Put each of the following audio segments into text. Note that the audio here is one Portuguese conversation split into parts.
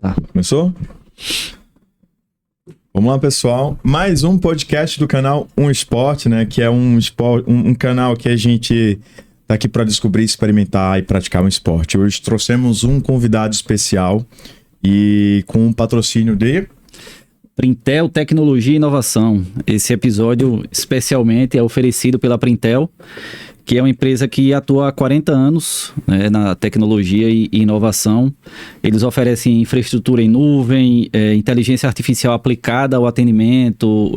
Tá. Começou? Vamos lá, pessoal. Mais um podcast do canal Um Esporte, né? Que é um canal que a gente tá aqui para descobrir, experimentar e praticar um esporte. Hoje trouxemos um convidado especial e com um patrocínio de Printel Tecnologia e Inovação. Esse episódio especialmente é oferecido pela Printel, que é uma empresa que atua há 40 anos, né, na tecnologia e inovação. Eles oferecem infraestrutura em nuvem, inteligência artificial aplicada ao atendimento,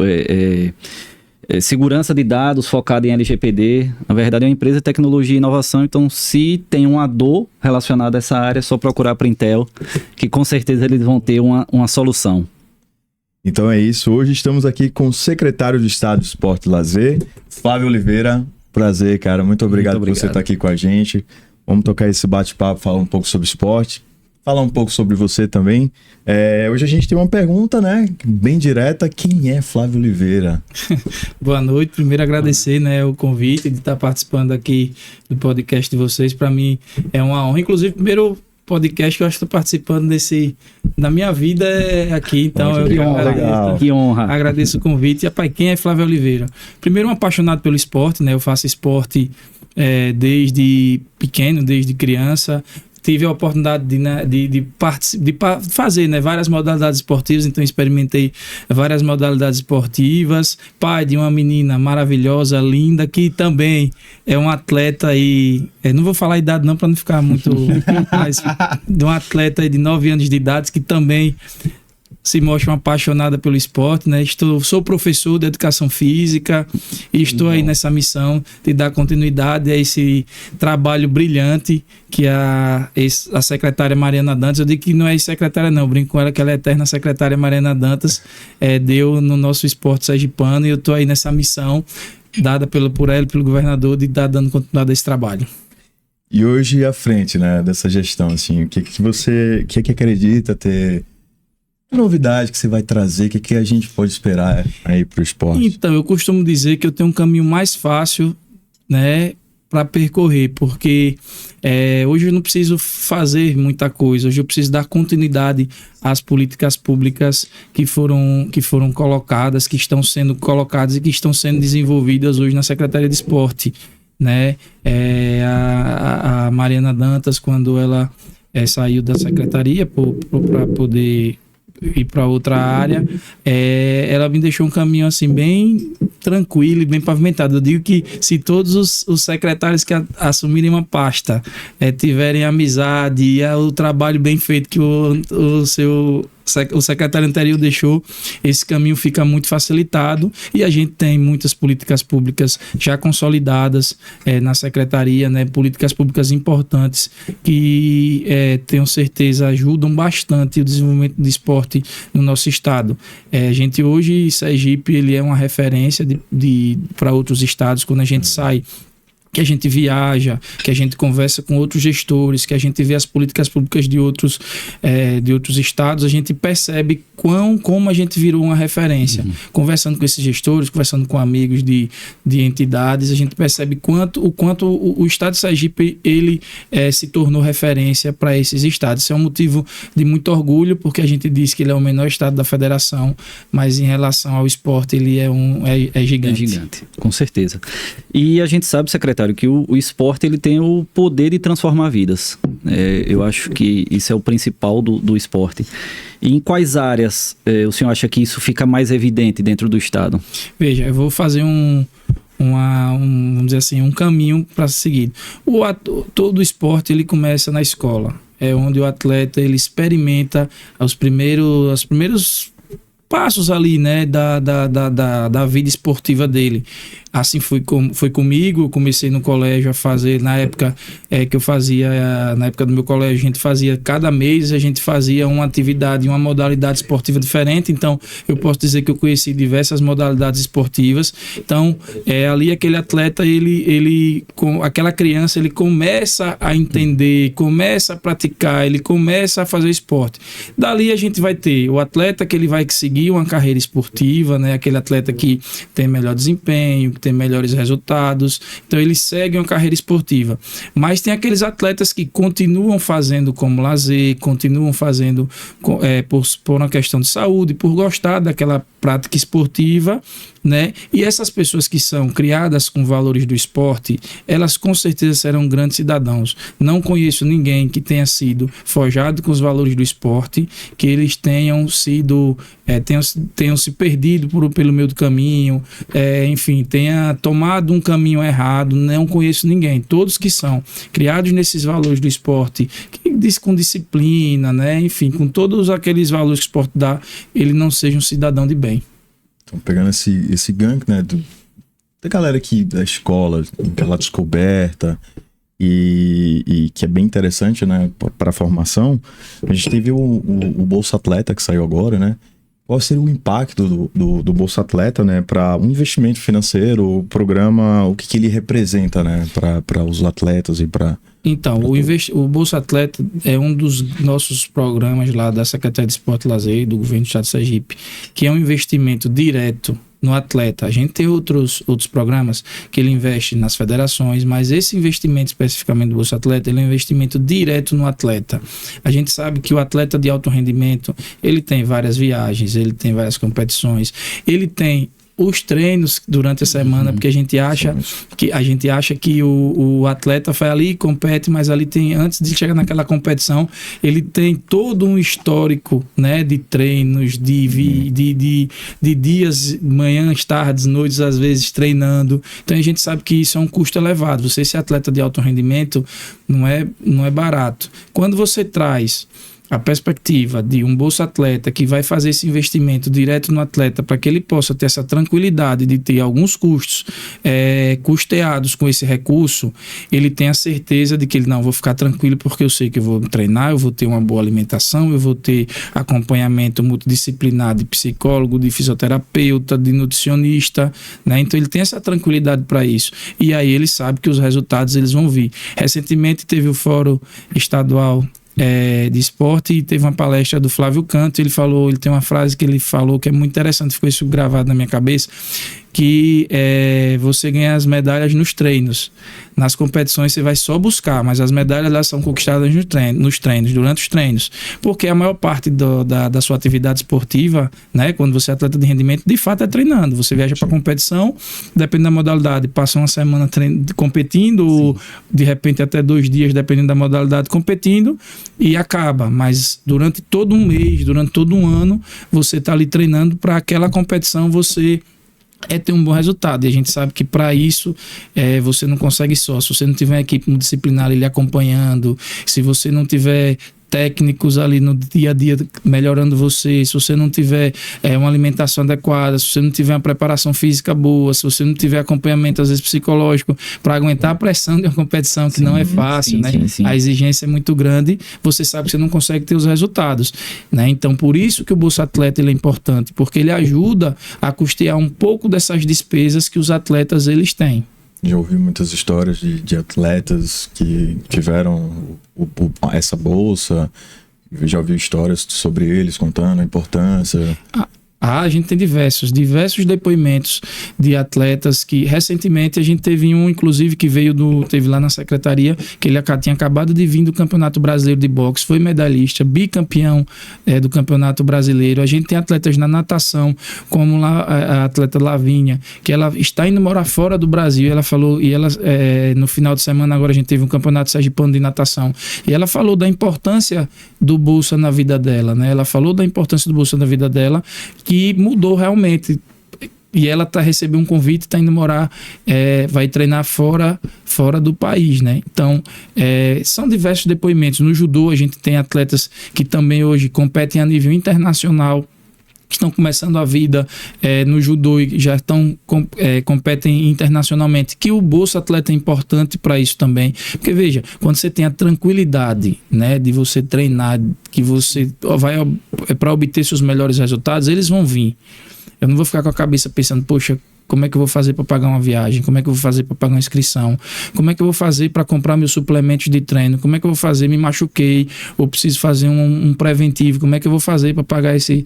segurança de dados focada em LGPD. Na verdade, é uma empresa de tecnologia e inovação, então se tem uma dor relacionada a essa área, é só procurar a Printel, que com certeza eles vão ter uma solução. Então é isso. Hoje estamos aqui com o secretário de Estado de Esporte e Lazer, Flávio Oliveira. Prazer, cara. Muito obrigado por você estar aqui com a gente. Vamos tocar esse bate-papo, falar um pouco sobre esporte, falar um pouco sobre você também. Hoje a gente tem uma pergunta, né? Bem direta. Quem é Flávio Oliveira? Boa noite. Primeiro agradecer, né, o convite de estar participando aqui do podcast de vocês. Para mim é uma honra. Inclusive, primeiro podcast que eu acho que estou participando da minha vida aqui, então Que honra. Agradeço o convite. E, rapaz, quem é Flávio Oliveira? Primeiro, um apaixonado pelo esporte, né? Eu faço esporte desde pequeno, desde criança. Tive a oportunidade de fazer, né, várias modalidades esportivas, então experimentei várias modalidades esportivas. Pai de uma menina maravilhosa, linda, que também é um atleta e... não vou falar a idade não para não ficar muito... mas de um atleta de 9 anos de idade que também se mostra uma apaixonada pelo esporte, né? Sou professor de educação física e estou aí nessa missão de dar continuidade a esse trabalho brilhante que a secretária Mariana Dantas, eu digo que não é secretária não, eu brinco com ela que ela é eterna secretária Mariana Dantas, deu no nosso esporte sergipano, e eu estou aí nessa missão dada por ela, pelo governador, de estar dando continuidade a esse trabalho. E hoje à frente, né, dessa gestão, assim, o que você acredita ter... novidade que você vai trazer, o que a gente pode esperar aí para o esporte? Então, eu costumo dizer que eu tenho um caminho mais fácil, né, para percorrer, porque hoje eu não preciso fazer muita coisa, hoje eu preciso dar continuidade às políticas públicas que foram colocadas, que estão sendo colocadas e que estão sendo desenvolvidas hoje na Secretaria de Esporte, né? A Mariana Dantas, quando ela saiu da secretaria para poder ir para outra área, ela me deixou um caminho assim bem tranquilo e bem pavimentado. Eu digo que se todos os secretários que assumirem uma pasta tiverem amizade e o trabalho bem feito que o secretário anterior deixou, esse caminho fica muito facilitado, e a gente tem muitas políticas públicas já consolidadas na secretaria, né? Políticas públicas importantes que tenho certeza ajudam bastante o desenvolvimento do esporte no nosso estado. A gente hoje, Sergipe, ele é uma referência para outros estados. Quando a gente sai, que a gente viaja, que a gente conversa com outros gestores, que a gente vê as políticas públicas de outros estados, a gente percebe como a gente virou uma referência. Conversando com esses gestores, conversando com amigos de entidades, a gente percebe o quanto o estado de Sergipe ele se tornou referência para esses estados. Isso é um motivo de muito orgulho, porque a gente diz que ele é o menor estado da federação, mas em relação ao esporte ele é gigante. É gigante, com certeza. E a gente sabe, secretário, que o esporte ele tem o poder de transformar vidas. Eu acho que isso é o principal do esporte. E em quais áreas o senhor acha que isso fica mais evidente dentro do estado? Veja, eu vou fazer vamos dizer assim, um caminho para seguir. Todo esporte ele começa na escola. É onde o atleta ele experimenta os primeiros passos ali, né, da vida esportiva dele. Assim foi comigo. Eu comecei no colégio a fazer, na época que eu fazia, na época do meu colégio, a gente fazia, cada mês a gente fazia uma atividade, uma modalidade esportiva diferente. Então, eu posso dizer que eu conheci diversas modalidades esportivas. Então, ali aquele atleta, aquela criança, ele começa a entender, começa a praticar, ele começa a fazer esporte. Dali a gente vai ter o atleta que ele vai seguir uma carreira esportiva, né? Aquele atleta que tem melhor desempenho, ter melhores resultados. Então eles seguem uma carreira esportiva. Mas tem aqueles atletas que continuam fazendo como lazer, continuam fazendo por uma questão de saúde, por gostar daquela prática esportiva, né? E essas pessoas que são criadas com valores do esporte, elas com certeza serão grandes cidadãos. Não conheço ninguém que tenha sido forjado com os valores do esporte, que eles tenham sido, tenham se perdido pelo meio do caminho, enfim, tenha tomado um caminho errado. Não conheço ninguém. Todos que são criados nesses valores do esporte, que diz com disciplina, né? Enfim, com todos aqueles valores que o esporte dá, ele não seja um cidadão de bem. Então, pegando esse gank, né, da galera aqui da escola, aquela descoberta, e que é bem interessante, né, para a formação, a gente teve o Bolsa Atleta que saiu agora, né? Qual seria o impacto do Bolsa Atleta, né, para um investimento financeiro, o programa, o que ele representa, né, para os atletas e para... Então, o Bolsa Atleta é um dos nossos programas lá da Secretaria de Esporte e Lazer, do Governo do Estado de Sergipe, que é um investimento direto no atleta. A gente tem outros programas que ele investe nas federações, mas esse investimento especificamente do Bolsa Atleta, ele é um investimento direto no atleta. A gente sabe que o atleta de alto rendimento, ele tem várias viagens, ele tem várias competições, ele tem os treinos durante a semana, porque a gente acha que o atleta vai ali e compete, mas ali tem, antes de chegar naquela competição, ele tem todo um histórico, né, de treinos, de dias, manhãs, tardes, noites, às vezes treinando. Então a gente sabe que isso é um custo elevado. Você ser atleta de alto rendimento não é barato. Quando você traz a perspectiva de um Bolsa Atleta que vai fazer esse investimento direto no atleta para que ele possa ter essa tranquilidade de ter alguns custos custeados com esse recurso, ele tem a certeza de que ele não, vou ficar tranquilo porque eu sei que eu vou treinar, eu vou ter uma boa alimentação, eu vou ter acompanhamento multidisciplinar de psicólogo, de fisioterapeuta, de nutricionista, né? Então ele tem essa tranquilidade para isso. E aí ele sabe que os resultados eles vão vir. Recentemente teve o Fórum Estadual de Esporte e teve uma palestra do Flávio Canto. Ele tem uma frase que ele falou que é muito interessante, ficou isso gravado na minha cabeça, que você ganha as medalhas nos treinos. Nas competições você vai só buscar, mas as medalhas elas são conquistadas nos treinos, durante os treinos. Porque a maior parte da sua atividade esportiva, né, quando você é atleta de rendimento, de fato é treinando. Você viaja para competição, dependendo da modalidade, passa uma semana competindo, ou de repente até 2 dias, dependendo da modalidade, competindo, e acaba. Mas durante todo um mês, durante todo um ano, você está ali treinando para aquela competição você ter um bom resultado. E a gente sabe que para isso você não consegue só. Se você não tiver uma equipe multidisciplinar ali acompanhando, se você não tiver técnicos ali no dia a dia melhorando você, se você não tiver uma alimentação adequada, se você não tiver uma preparação física boa, se você não tiver acompanhamento às vezes psicológico para aguentar a pressão de uma competição que não é fácil, né? Sim. A exigência é muito grande, você sabe que você não consegue ter os resultados, né? Então por isso que o Bolsa Atleta ele é importante, porque ele ajuda a custear um pouco dessas despesas que os atletas eles têm. Já ouvi muitas histórias de atletas que tiveram essa bolsa. Já ouvi histórias sobre eles contando a importância. A gente tem diversos depoimentos de atletas que recentemente a gente teve um, inclusive, que teve lá na secretaria, que ele tinha acabado de vir do Campeonato Brasileiro de Boxe, foi medalhista, bicampeão do Campeonato Brasileiro. A gente tem atletas na natação, como lá a atleta Lavínia, que ela está indo morar fora do Brasil. Ela falou, e ela no final de semana agora a gente teve um Campeonato Sergipano de natação, e ela falou da importância do Bolsa na vida dela, né? Ela falou da importância do Bolsa na vida dela, que mudou realmente. E ela recebeu um convite, está indo morar, vai treinar fora do país, né? Então, são diversos depoimentos. No judô, a gente tem atletas que também hoje competem a nível internacional, que estão começando a vida no judô e já competem internacionalmente, que o Bolsa Atleta é importante para isso também. Porque, veja, quando você tem a tranquilidade, né, de você treinar, que você vai para obter seus melhores resultados, eles vão vir. Eu não vou ficar com a cabeça pensando, poxa, Como é que eu vou fazer para pagar uma viagem? Como é que eu vou fazer para pagar uma inscrição? Como é que eu vou fazer para comprar meus suplementos de treino? Como é que eu vou fazer? Me machuquei ou preciso fazer um preventivo? Como é que eu vou fazer para pagar esse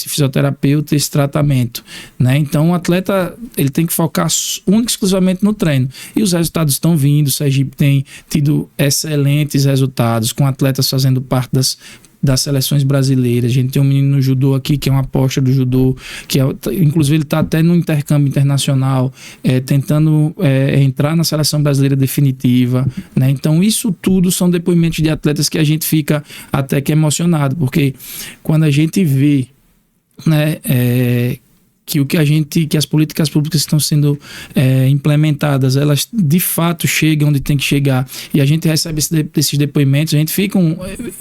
fisioterapeuta, esse tratamento? Né? Então, o atleta ele tem que focar única e exclusivamente no treino. E os resultados estão vindo. O Sergipe tem tido excelentes resultados, com atletas fazendo parte das seleções brasileiras. A gente tem um menino no judô aqui, que é uma aposta do judô, inclusive ele está até no intercâmbio internacional, tentando entrar na seleção brasileira definitiva, né? Então isso tudo são depoimentos de atletas que a gente fica até que emocionado, porque quando a gente vê, né, que as políticas públicas estão sendo implementadas, elas de fato chegam onde tem que chegar, e a gente recebe esses depoimentos, a gente fica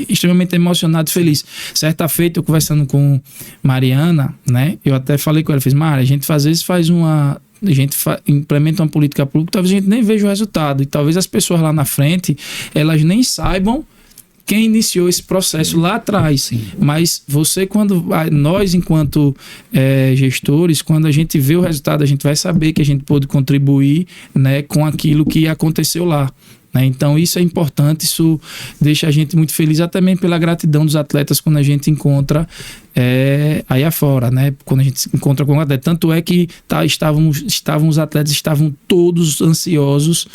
extremamente emocionado e feliz. Certa feita, eu conversando com Mariana, né, eu até falei com ela, fiz, Mari, a gente às vezes implementa uma política pública, talvez a gente nem veja o resultado, e talvez as pessoas lá na frente, elas nem saibam quem iniciou esse processo lá atrás. Sim. Mas nós enquanto gestores, quando a gente vê o resultado, a gente vai saber que a gente pôde contribuir, né, com aquilo que aconteceu lá. Né? Então isso é importante, isso deixa a gente muito feliz, até também pela gratidão dos atletas quando a gente encontra aí afora, né? Quando a gente se encontra com o atleta. Tanto é que os atletas estavam todos ansiosos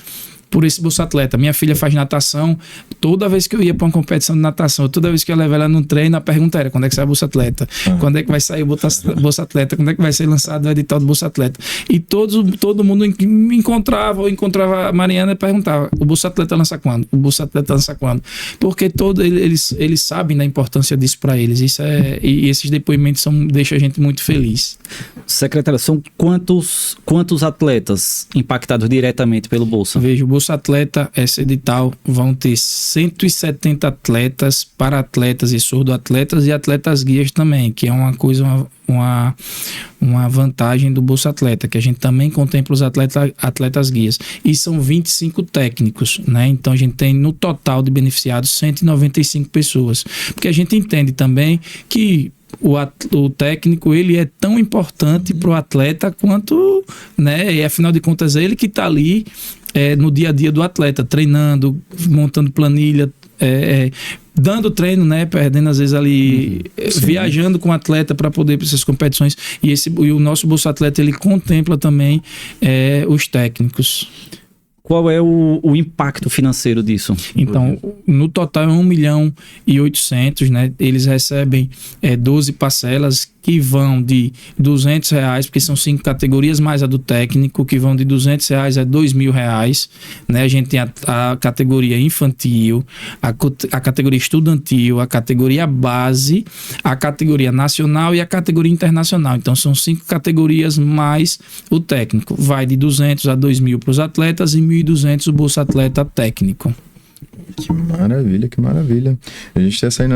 por esse Bolsa Atleta. Minha filha faz natação, toda vez que eu ia para uma competição de natação, toda vez que eu levava ela num treino, a pergunta era, quando é que sai o Bolsa Atleta? Quando é que vai sair o Bolsa Atleta? Quando é que vai ser lançado o edital do Bolsa Atleta? E todo mundo me encontrava, ou encontrava a Mariana e perguntava, o Bolsa Atleta lança quando? O Bolsa Atleta lança quando? Porque eles sabem da importância disso para eles. E esses depoimentos deixam a gente muito feliz. Secretário, são quantos atletas impactados diretamente pelo Bolsa? Veja, o Bolsa Atleta, esse edital, vão ter 170 atletas, para-atletas e surdo-atletas e atletas guias também, que é uma coisa, uma vantagem do Bolsa Atleta, que a gente também contempla os atletas guias. E são 25 técnicos, né? Então a gente tem no total de beneficiados 195 pessoas. Porque a gente entende também que o técnico ele é tão importante para o atleta quanto, né? E afinal de contas é ele que está ali no dia a dia do atleta, treinando, montando planilha, dando treino, né? Perdendo às vezes ali, viajando com o atleta para poder ir para essas competições. E o nosso Bolsa Atleta ele contempla também os técnicos. Qual é o impacto financeiro disso? Então, no total é 1.800.000, né? Eles recebem 12 parcelas que vão de R$200, porque são 5 categorias, mais a do técnico, que vão de R$200 a R$2.000, né? A gente tem a categoria infantil, a categoria estudantil, a categoria base, a categoria nacional e a categoria internacional. Então, são 5 categorias mais o técnico. Vai de R$200 a R$2.000 para os atletas e R$1.200 o Bolsa Atleta técnico. Que maravilha, que maravilha. A gente está saindo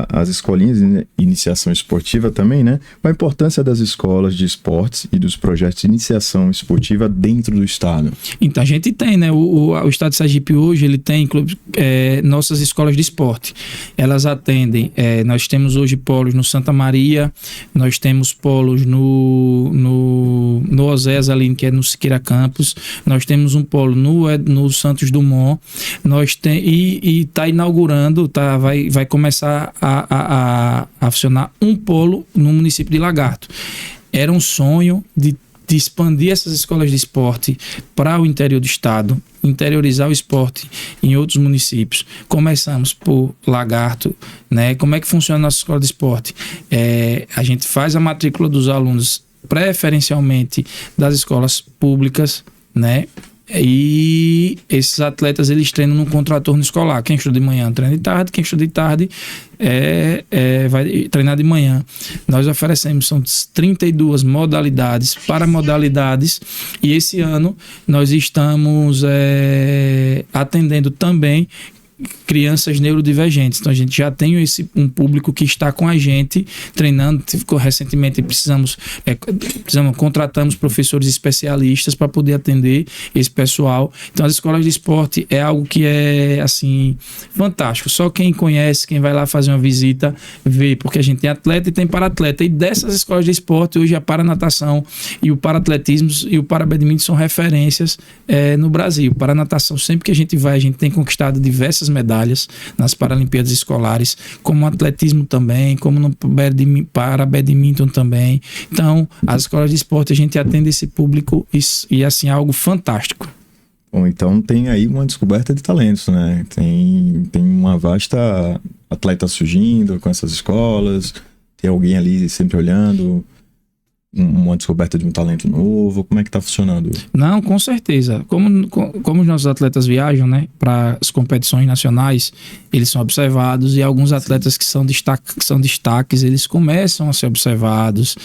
as escolinhas de iniciação esportiva também, né? Qual a importância das escolas de esportes e dos projetos de iniciação esportiva dentro do estado? Então, a gente tem, né? O estado de Sergipe hoje, ele tem nossas escolas de esporte. Elas atendem, nós temos hoje polos no Santa Maria, nós temos polos no Osés ali, que é no Siqueira Campos, nós temos um polo no Santos Dumont, e está inaugurando, vai começar a funcionar um polo no município de Lagarto. Era um sonho de expandir essas escolas de esporte para o interior do estado, interiorizar o esporte em outros municípios. Começamos por Lagarto, né? Como é que funciona a nossa escola de esporte? A gente faz a matrícula dos alunos preferencialmente das escolas públicas, né? E esses atletas eles treinam no contraturno escolar. Quem estuda de manhã treina de tarde, quem estuda de tarde vai treinar de manhã. Nós oferecemos, são 32 modalidades, paramodalidades, e esse ano nós estamos atendendo também crianças neurodivergentes. Então a gente já tem um público que está com a gente treinando. Recentemente contratamos professores especialistas para poder atender esse pessoal. Então as escolas de esporte é algo que é assim fantástico. Só quem conhece, quem vai lá fazer uma visita, vê, porque a gente tem atleta e tem para-atleta. E dessas escolas de esporte, hoje a paranatação e o para-atletismo e o para-badminton são referências no Brasil. Para-natação, sempre que a gente vai, a gente tem conquistado diversas medalhas nas Paralimpíadas Escolares, como no atletismo também, como no para-badminton também. Então, as escolas de esporte, a gente atende esse público e assim, é algo fantástico. Bom, então tem aí uma descoberta de talentos, né? Tem uma vasta atleta surgindo com essas escolas, tem alguém ali sempre olhando, uma descoberta de um talento novo. Como é que tá funcionando? Não, com certeza. Como os nossos atletas viajam, né, para as competições nacionais, eles são observados, e alguns atletas que são destaques, eles começam a ser observados.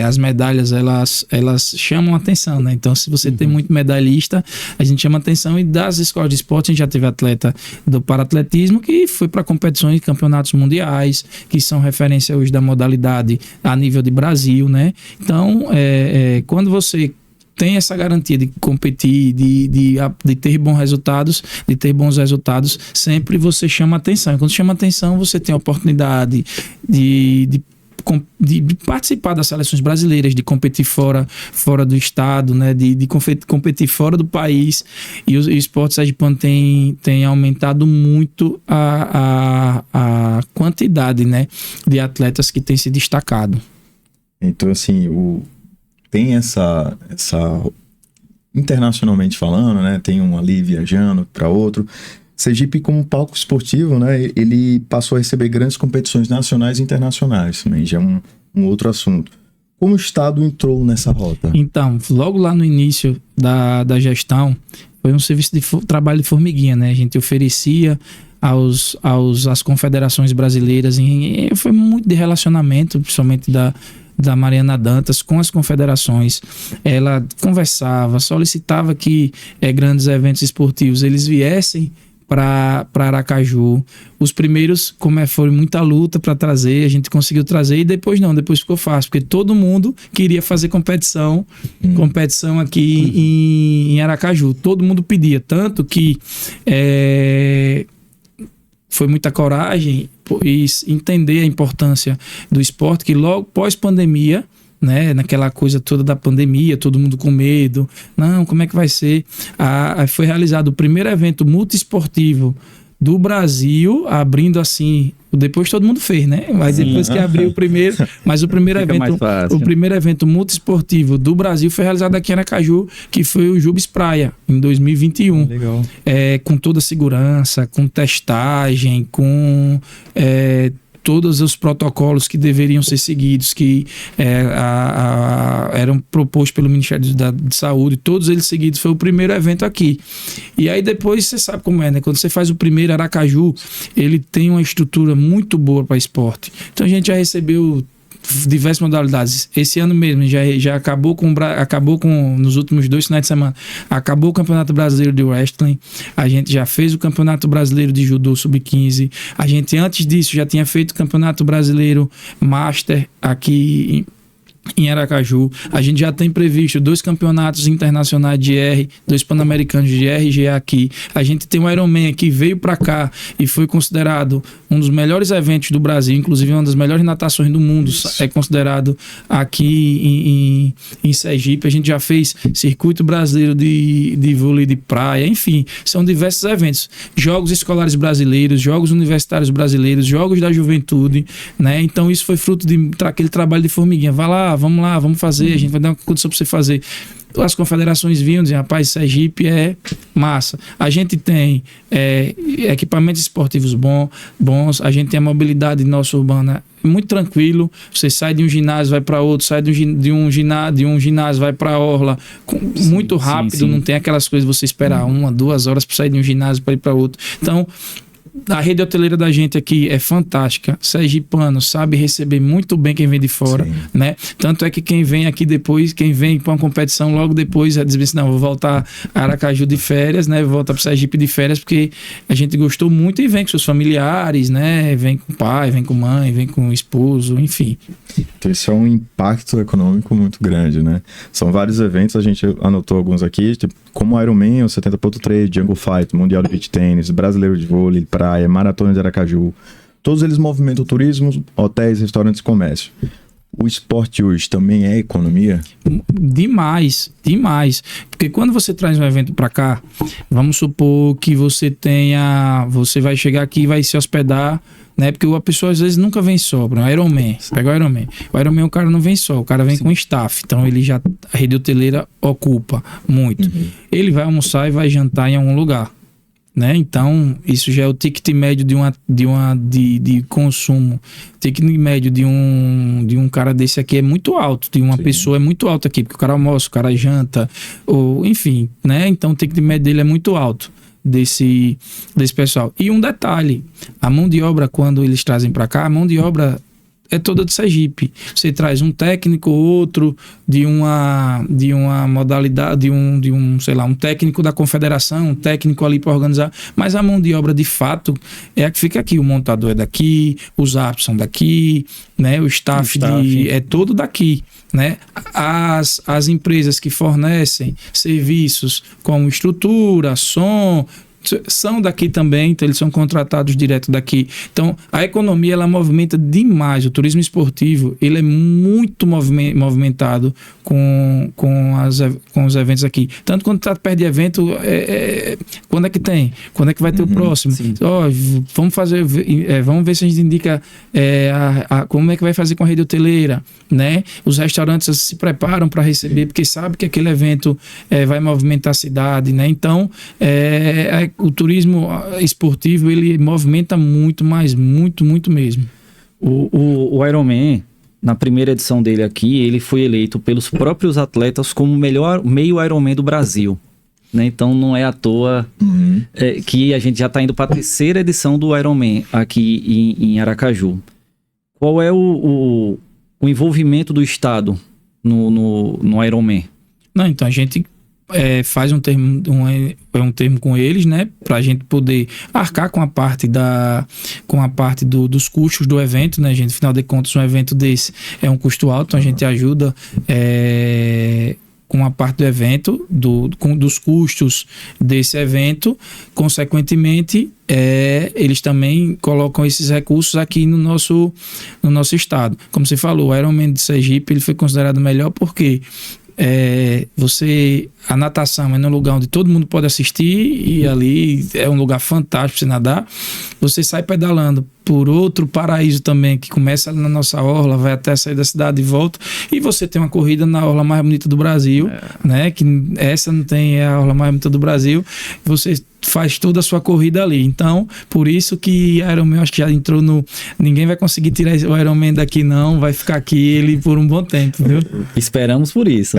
As medalhas, elas chamam atenção, né? Então, se você tem muito medalhista, a gente chama atenção. E das escolas de esporte, a gente já teve atleta do para-atletismo que foi para competições e campeonatos mundiais, que são referência hoje da modalidade a nível de Brasil, né? Então, quando você tem essa garantia de competir, de ter bons resultados, sempre você chama atenção. E quando chama atenção, você tem a oportunidade de participar das seleções brasileiras, de competir fora do estado, né? de competir fora do país. E o esporte sergipano tem aumentado muito a quantidade, né, de atletas que têm se destacado. Então, assim, tem essa internacionalmente falando, né? Tem um ali viajando para outro. Sergipe, como palco esportivo, né, ele passou a receber grandes competições nacionais e internacionais também, já é um outro assunto. Como o Estado entrou nessa rota? Então, logo lá no início da gestão, foi um serviço de trabalho de formiguinha, né? A gente oferecia às confederações brasileiras, foi muito de relacionamento, principalmente da Mariana Dantas com as confederações. Ela conversava, solicitava que grandes eventos esportivos eles viessem para Aracaju. Os primeiros, foi muita luta para trazer, a gente conseguiu trazer, e depois ficou fácil, porque todo mundo queria fazer competição aqui em Aracaju. Todo mundo pedia, tanto que foi muita coragem e entender a importância do esporte, que logo pós-pandemia, né, naquela coisa toda da pandemia, todo mundo com medo, não, como é que vai ser? Foi realizado o primeiro evento multiesportivo do Brasil, abrindo assim, depois todo mundo fez, né? Mas depois que abriu o primeiro, mas o primeiro evento multiesportivo do Brasil foi realizado aqui em Aracaju, que foi o Jubes Praia, em 2021. Legal. Com toda a segurança, com testagem, com todos os protocolos que deveriam ser seguidos, que eram propostos pelo Ministério de Saúde, todos eles seguidos. Foi o primeiro evento aqui. E aí depois você sabe como é, né? Quando você faz o primeiro, Aracaju, ele tem uma estrutura muito boa para esporte. Então a gente já recebeu diversas modalidades. Esse ano mesmo já acabou com nos últimos 2 finais de semana, acabou o Campeonato Brasileiro de Wrestling, a gente já fez o Campeonato Brasileiro de Judô Sub-15, a gente antes disso já tinha feito o Campeonato Brasileiro Master aqui em Aracaju. A gente já tem previsto 2 campeonatos internacionais de R, 2 pan-americanos de RGA aqui. A gente tem o Ironman que veio para cá e foi considerado um dos melhores eventos do Brasil, inclusive uma das melhores natações do mundo. É considerado aqui em Sergipe. A gente já fez circuito brasileiro de vôlei de praia, enfim, são diversos eventos. Jogos escolares brasileiros, jogos universitários brasileiros, jogos da juventude, né? Então isso foi fruto daquele trabalho de formiguinha. Vai lá, vamos fazer, a gente vai dar uma condição para você fazer. As confederações vinham dizer, rapaz, Sergipe é massa. A gente tem equipamentos esportivos bons, a gente tem a mobilidade nossa urbana muito tranquilo. Você sai de um ginásio, vai para outro, sai de um ginásio, vai para a orla, muito rápido, sim. Não tem aquelas coisas de você esperar 1, 2 horas para sair de um ginásio para ir para outro. Então, A rede hoteleira da gente aqui é fantástica. Sergipano sabe receber muito bem quem vem de fora, né? Tanto é que quem vem aqui depois, quem vem para uma competição logo depois, diz assim, não, vou voltar a Aracaju de férias, né? Vou voltar para Sergipe de férias, porque a gente gostou muito e vem com seus familiares, né? Vem com o pai, vem com mãe, vem com o esposo, enfim. Então isso é um impacto econômico muito grande, né? São vários eventos, a gente anotou alguns aqui, tipo, como Ironman, o 70.3, Jungle Fight, Mundial de Beach Tênis, Brasileiro de Vôlei, Praia, Maratona de Aracaju. Todos eles movimentam turismo, hotéis, restaurantes e comércio. O esporte hoje também é economia? Demais. Porque quando você traz um evento para cá, vamos supor que você vai chegar aqui e vai se hospedar, né? Porque a pessoa às vezes nunca vem só. O Ironman, pega o Ironman. O Ironman o cara não vem só, o cara vem com staff. Então a rede hoteleira ocupa muito. Ele vai almoçar e vai jantar em algum lugar, né? Então isso já é o ticket médio de consumo. O ticket médio de um cara desse aqui é muito alto, de uma pessoa é muito alto aqui, porque o cara almoça, o cara janta, ou enfim, né? Então o ticket médio dele é muito alto desse pessoal. E um detalhe, a mão de obra, quando eles trazem para cá, a mão de obra é toda de Sergipe. Você traz um técnico ou outro de uma modalidade, sei lá, um técnico da confederação, um técnico ali para organizar, mas a mão de obra de fato é a que fica aqui. O montador é daqui, os árbitros são daqui, né? O staff é todo daqui, né? As empresas que fornecem serviços como estrutura, som, são daqui também, então eles são contratados direto daqui. Então a economia ela movimenta demais. O turismo esportivo ele é muito movimentado com os eventos aqui. Tanto quando está perto de evento, quando é que tem? Quando é que vai ter o próximo? Vamos ver se a gente indica como é que vai fazer com a rede hoteleira, né? Os restaurantes se preparam para receber, porque sabe que aquele evento vai movimentar a cidade, né? Então o turismo esportivo ele movimenta muito, mas muito mesmo. O Ironman, na primeira edição dele aqui, ele foi eleito pelos próprios atletas como o melhor meio Ironman do Brasil, né? Então não é à toa que a gente já está indo para a terceira edição do Ironman aqui em Aracaju. Qual é o envolvimento do Estado no Ironman? Não, então a gente faz um termo com eles, né, para a gente poder arcar com a parte dos custos do evento, né, gente. Afinal de contas, um evento desse é um custo alto, então a gente ajuda com a parte do evento, dos custos desse evento. Consequentemente, eles também colocam esses recursos aqui no nosso estado. Como você falou, o Ironman de Sergipe ele foi considerado melhor porque a natação é num lugar onde todo mundo pode assistir e ali é um lugar fantástico para você nadar. Você sai pedalando por outro paraíso também, que começa na nossa orla, vai até sair da cidade e volta, e você tem uma corrida na orla mais bonita do Brasil, né? Que essa não tem, é a orla mais bonita do Brasil. Você faz toda a sua corrida ali. Então, por isso que Ironman, acho que já entrou ninguém vai conseguir tirar o Ironman daqui não, vai ficar aqui ele por um bom tempo, viu? Esperamos por isso.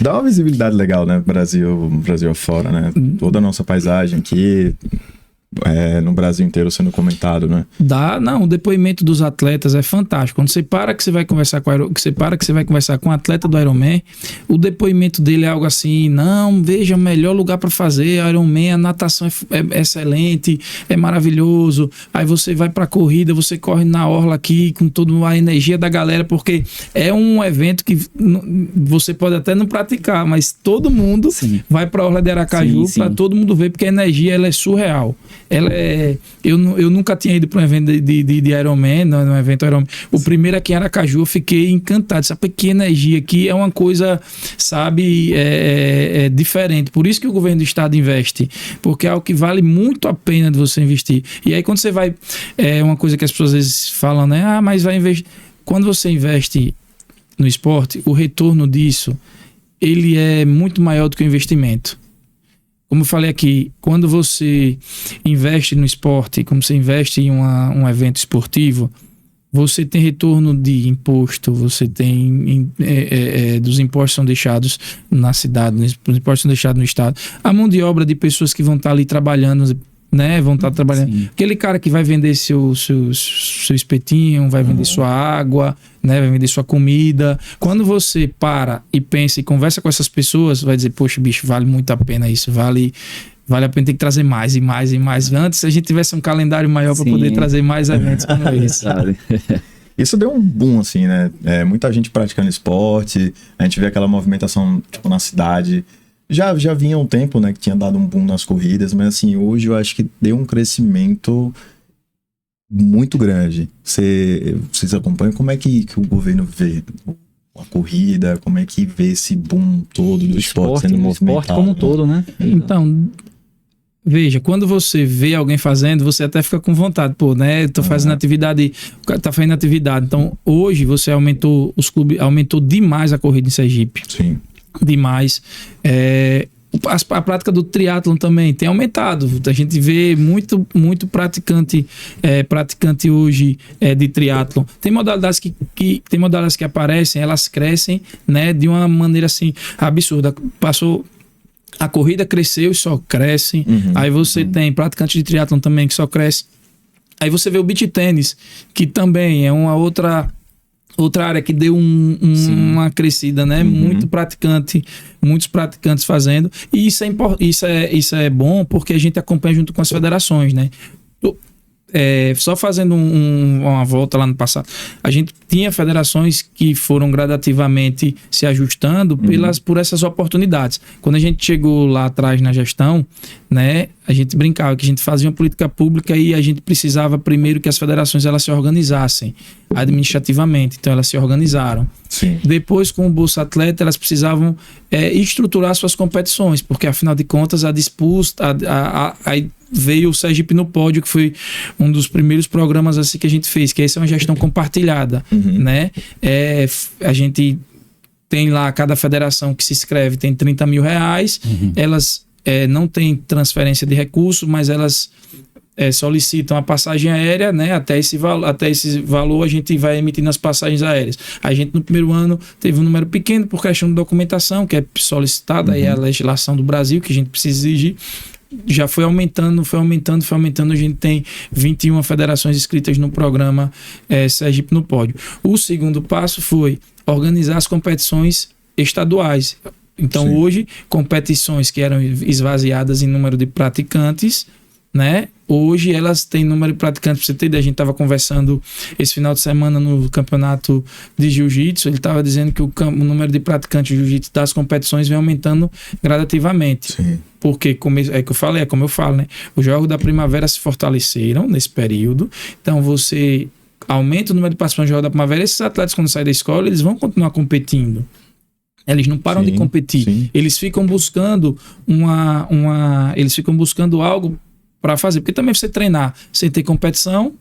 Dá uma visibilidade legal, né? Brasil afora, né? Toda a nossa paisagem aqui, no Brasil inteiro sendo comentado, né? O depoimento dos atletas é fantástico. Quando você para que você vai conversar com o atleta do Ironman, o depoimento dele é algo assim: não, veja, o melhor lugar para fazer Ironman, a natação é excelente, é maravilhoso. Aí você vai para a corrida, você corre na orla aqui com toda a energia da galera, porque é um evento que você pode até não praticar, mas todo mundo vai para a orla de Aracaju para todo mundo ver, porque a energia ela é surreal. Eu nunca tinha ido para um evento de Ironman, não, um evento Ironman. O primeiro aqui em Aracaju, eu fiquei encantado. Essa pequena energia aqui é uma coisa, sabe, diferente. Por isso que o governo do estado investe, porque é algo que vale muito a pena de você investir. E aí quando você vai, uma coisa que as pessoas às vezes falam, né? Mas vai investir. Quando você investe no esporte, o retorno disso, ele é muito maior do que o investimento. Como eu falei aqui, quando você investe no esporte, como você investe em um evento esportivo, você tem retorno de imposto, você tem dos impostos são deixados na cidade, os impostos são deixados no estado. A mão de obra de pessoas que vão estar ali trabalhando né? Vão estar trabalhando. Sim. Aquele cara que vai vender seu espetinho, vai vender sua água, né? Vai vender sua comida. Quando você para e pensa e conversa com essas pessoas, vai dizer, poxa, bicho, vale muito a pena isso, vale a pena, ter que trazer mais e mais e mais. Antes, se a gente tivesse um calendário maior para poder trazer mais eventos como esse. Isso deu um boom, assim, né? Muita gente praticando esporte, a gente vê aquela movimentação, tipo, na cidade. Já vinha um tempo, né, que tinha dado um boom nas corridas, mas, assim, hoje eu acho que deu um crescimento muito grande. Vocês acompanham? Como é que o governo vê a corrida? Como é que vê esse boom todo do esporte sendo movimentado? Esporte como um todo, né? Então, veja, quando você vê alguém fazendo, você até fica com vontade, pô, né? Tô fazendo atividade, o cara tá fazendo atividade. Então, hoje você aumentou, os clubes aumentou demais a corrida em Sergipe. Sim. Demais. A prática do triatlon também tem aumentado. A gente vê muito praticante hoje de triatlon. Tem modalidades que aparecem, elas crescem, né, de uma maneira assim absurda. A corrida cresceu e só cresce. Aí você tem praticantes de triatlon também que só cresce. Aí você vê o beach tênis, que também é uma outra área que deu uma crescida, né? Muitos praticantes fazendo. E isso é bom porque a gente acompanha junto com as federações, né? Só fazendo uma volta lá no passado, a gente tinha federações que foram gradativamente se ajustando por essas oportunidades. Quando a gente chegou lá atrás na gestão, né, a gente brincava que a gente fazia uma política pública e a gente precisava primeiro que as federações elas se organizassem administrativamente, então elas se organizaram. Sim. Depois, com o Bolsa Atleta, elas precisavam estruturar suas competições, porque afinal de contas a disputa, aí veio o Sergipe no Pódio, que foi um dos primeiros programas assim que a gente fez, que essa é uma gestão compartilhada, né? A gente tem lá, cada federação que se inscreve tem 30 mil reais, elas não têm transferência de recursos, mas elas solicitam a passagem aérea, né? Até esse valor a gente vai emitindo as passagens aéreas. A gente no primeiro ano teve um número pequeno por questão de documentação, que é solicitada, aí é a legislação do Brasil, que a gente precisa exigir. Já foi aumentando. A gente tem 21 federações inscritas no programa Sergipe no Pódio. O segundo passo foi organizar as competições estaduais. Então, hoje, competições que eram esvaziadas em número de praticantes, né? Hoje elas têm número de praticantes. Pra você ter ideia, a gente estava conversando esse final de semana no campeonato de jiu-jitsu. Ele estava dizendo que o número de praticantes de jiu-jitsu das competições vem aumentando gradativamente. Sim. Porque, como eu falo, né? Os Jogos da Primavera se fortaleceram nesse período. Então você aumenta o número de participantes dos Jogos da Primavera. Esses atletas, quando saem da escola, eles vão continuar competindo. Eles não param de competir. Sim. Eles ficam buscando eles ficam buscando algo para fazer, porque também você treinar sem ter competição,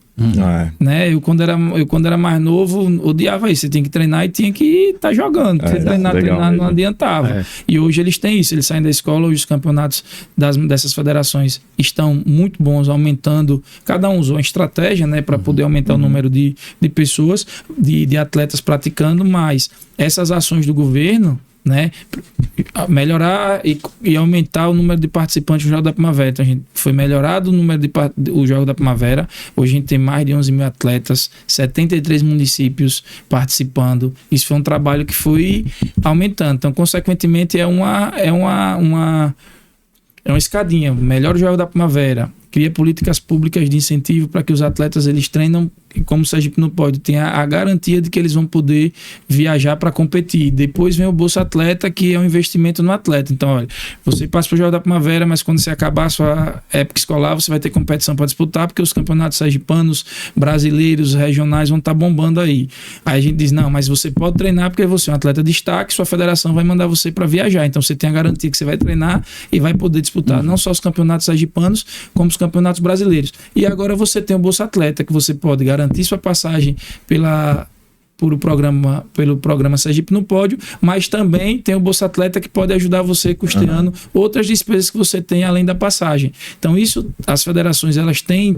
né? Eu quando era mais novo odiava isso, você tinha que treinar e tinha que estar jogando, você treinar não adiantava. E hoje eles têm isso, eles saem da escola, hoje os campeonatos dessas federações estão muito bons, aumentando, cada um usou uma estratégia, né, para poder aumentar o número de pessoas, de atletas praticando, mas essas ações do governo, né, melhorar e aumentar o número de participantes do Jogo da Primavera. Então, a gente foi melhorado o número do Jogo da Primavera. Hoje a gente tem mais de 11 mil atletas, 73 municípios participando. Isso foi um trabalho que foi aumentando. Então, consequentemente, é uma escadinha. Melhora o Jogo da Primavera, cria políticas públicas de incentivo para que os atletas eles treinam, e como o Sergipe não pode, tem a garantia de que eles vão poder viajar para competir. Depois vem o Bolsa Atleta, que é um investimento no atleta. Então, olha, você passa para o Jogo da Primavera, mas quando você acabar a sua época escolar, você vai ter competição para disputar, porque os campeonatos sergipanos, brasileiros, regionais vão estar bombando aí. Aí a gente diz, não, mas você pode treinar porque você é um atleta de destaque, sua federação vai mandar você para viajar. Então, você tem a garantia que você vai treinar e vai poder disputar não só os campeonatos sergipanos, como os campeonatos brasileiros. E agora você tem o Bolsa Atleta, que você pode garantir sua passagem pelo programa Sergipe no Pódio, mas também tem o Bolsa Atleta que pode ajudar você custeando outras despesas que você tem além da passagem. Então isso, as federações elas têm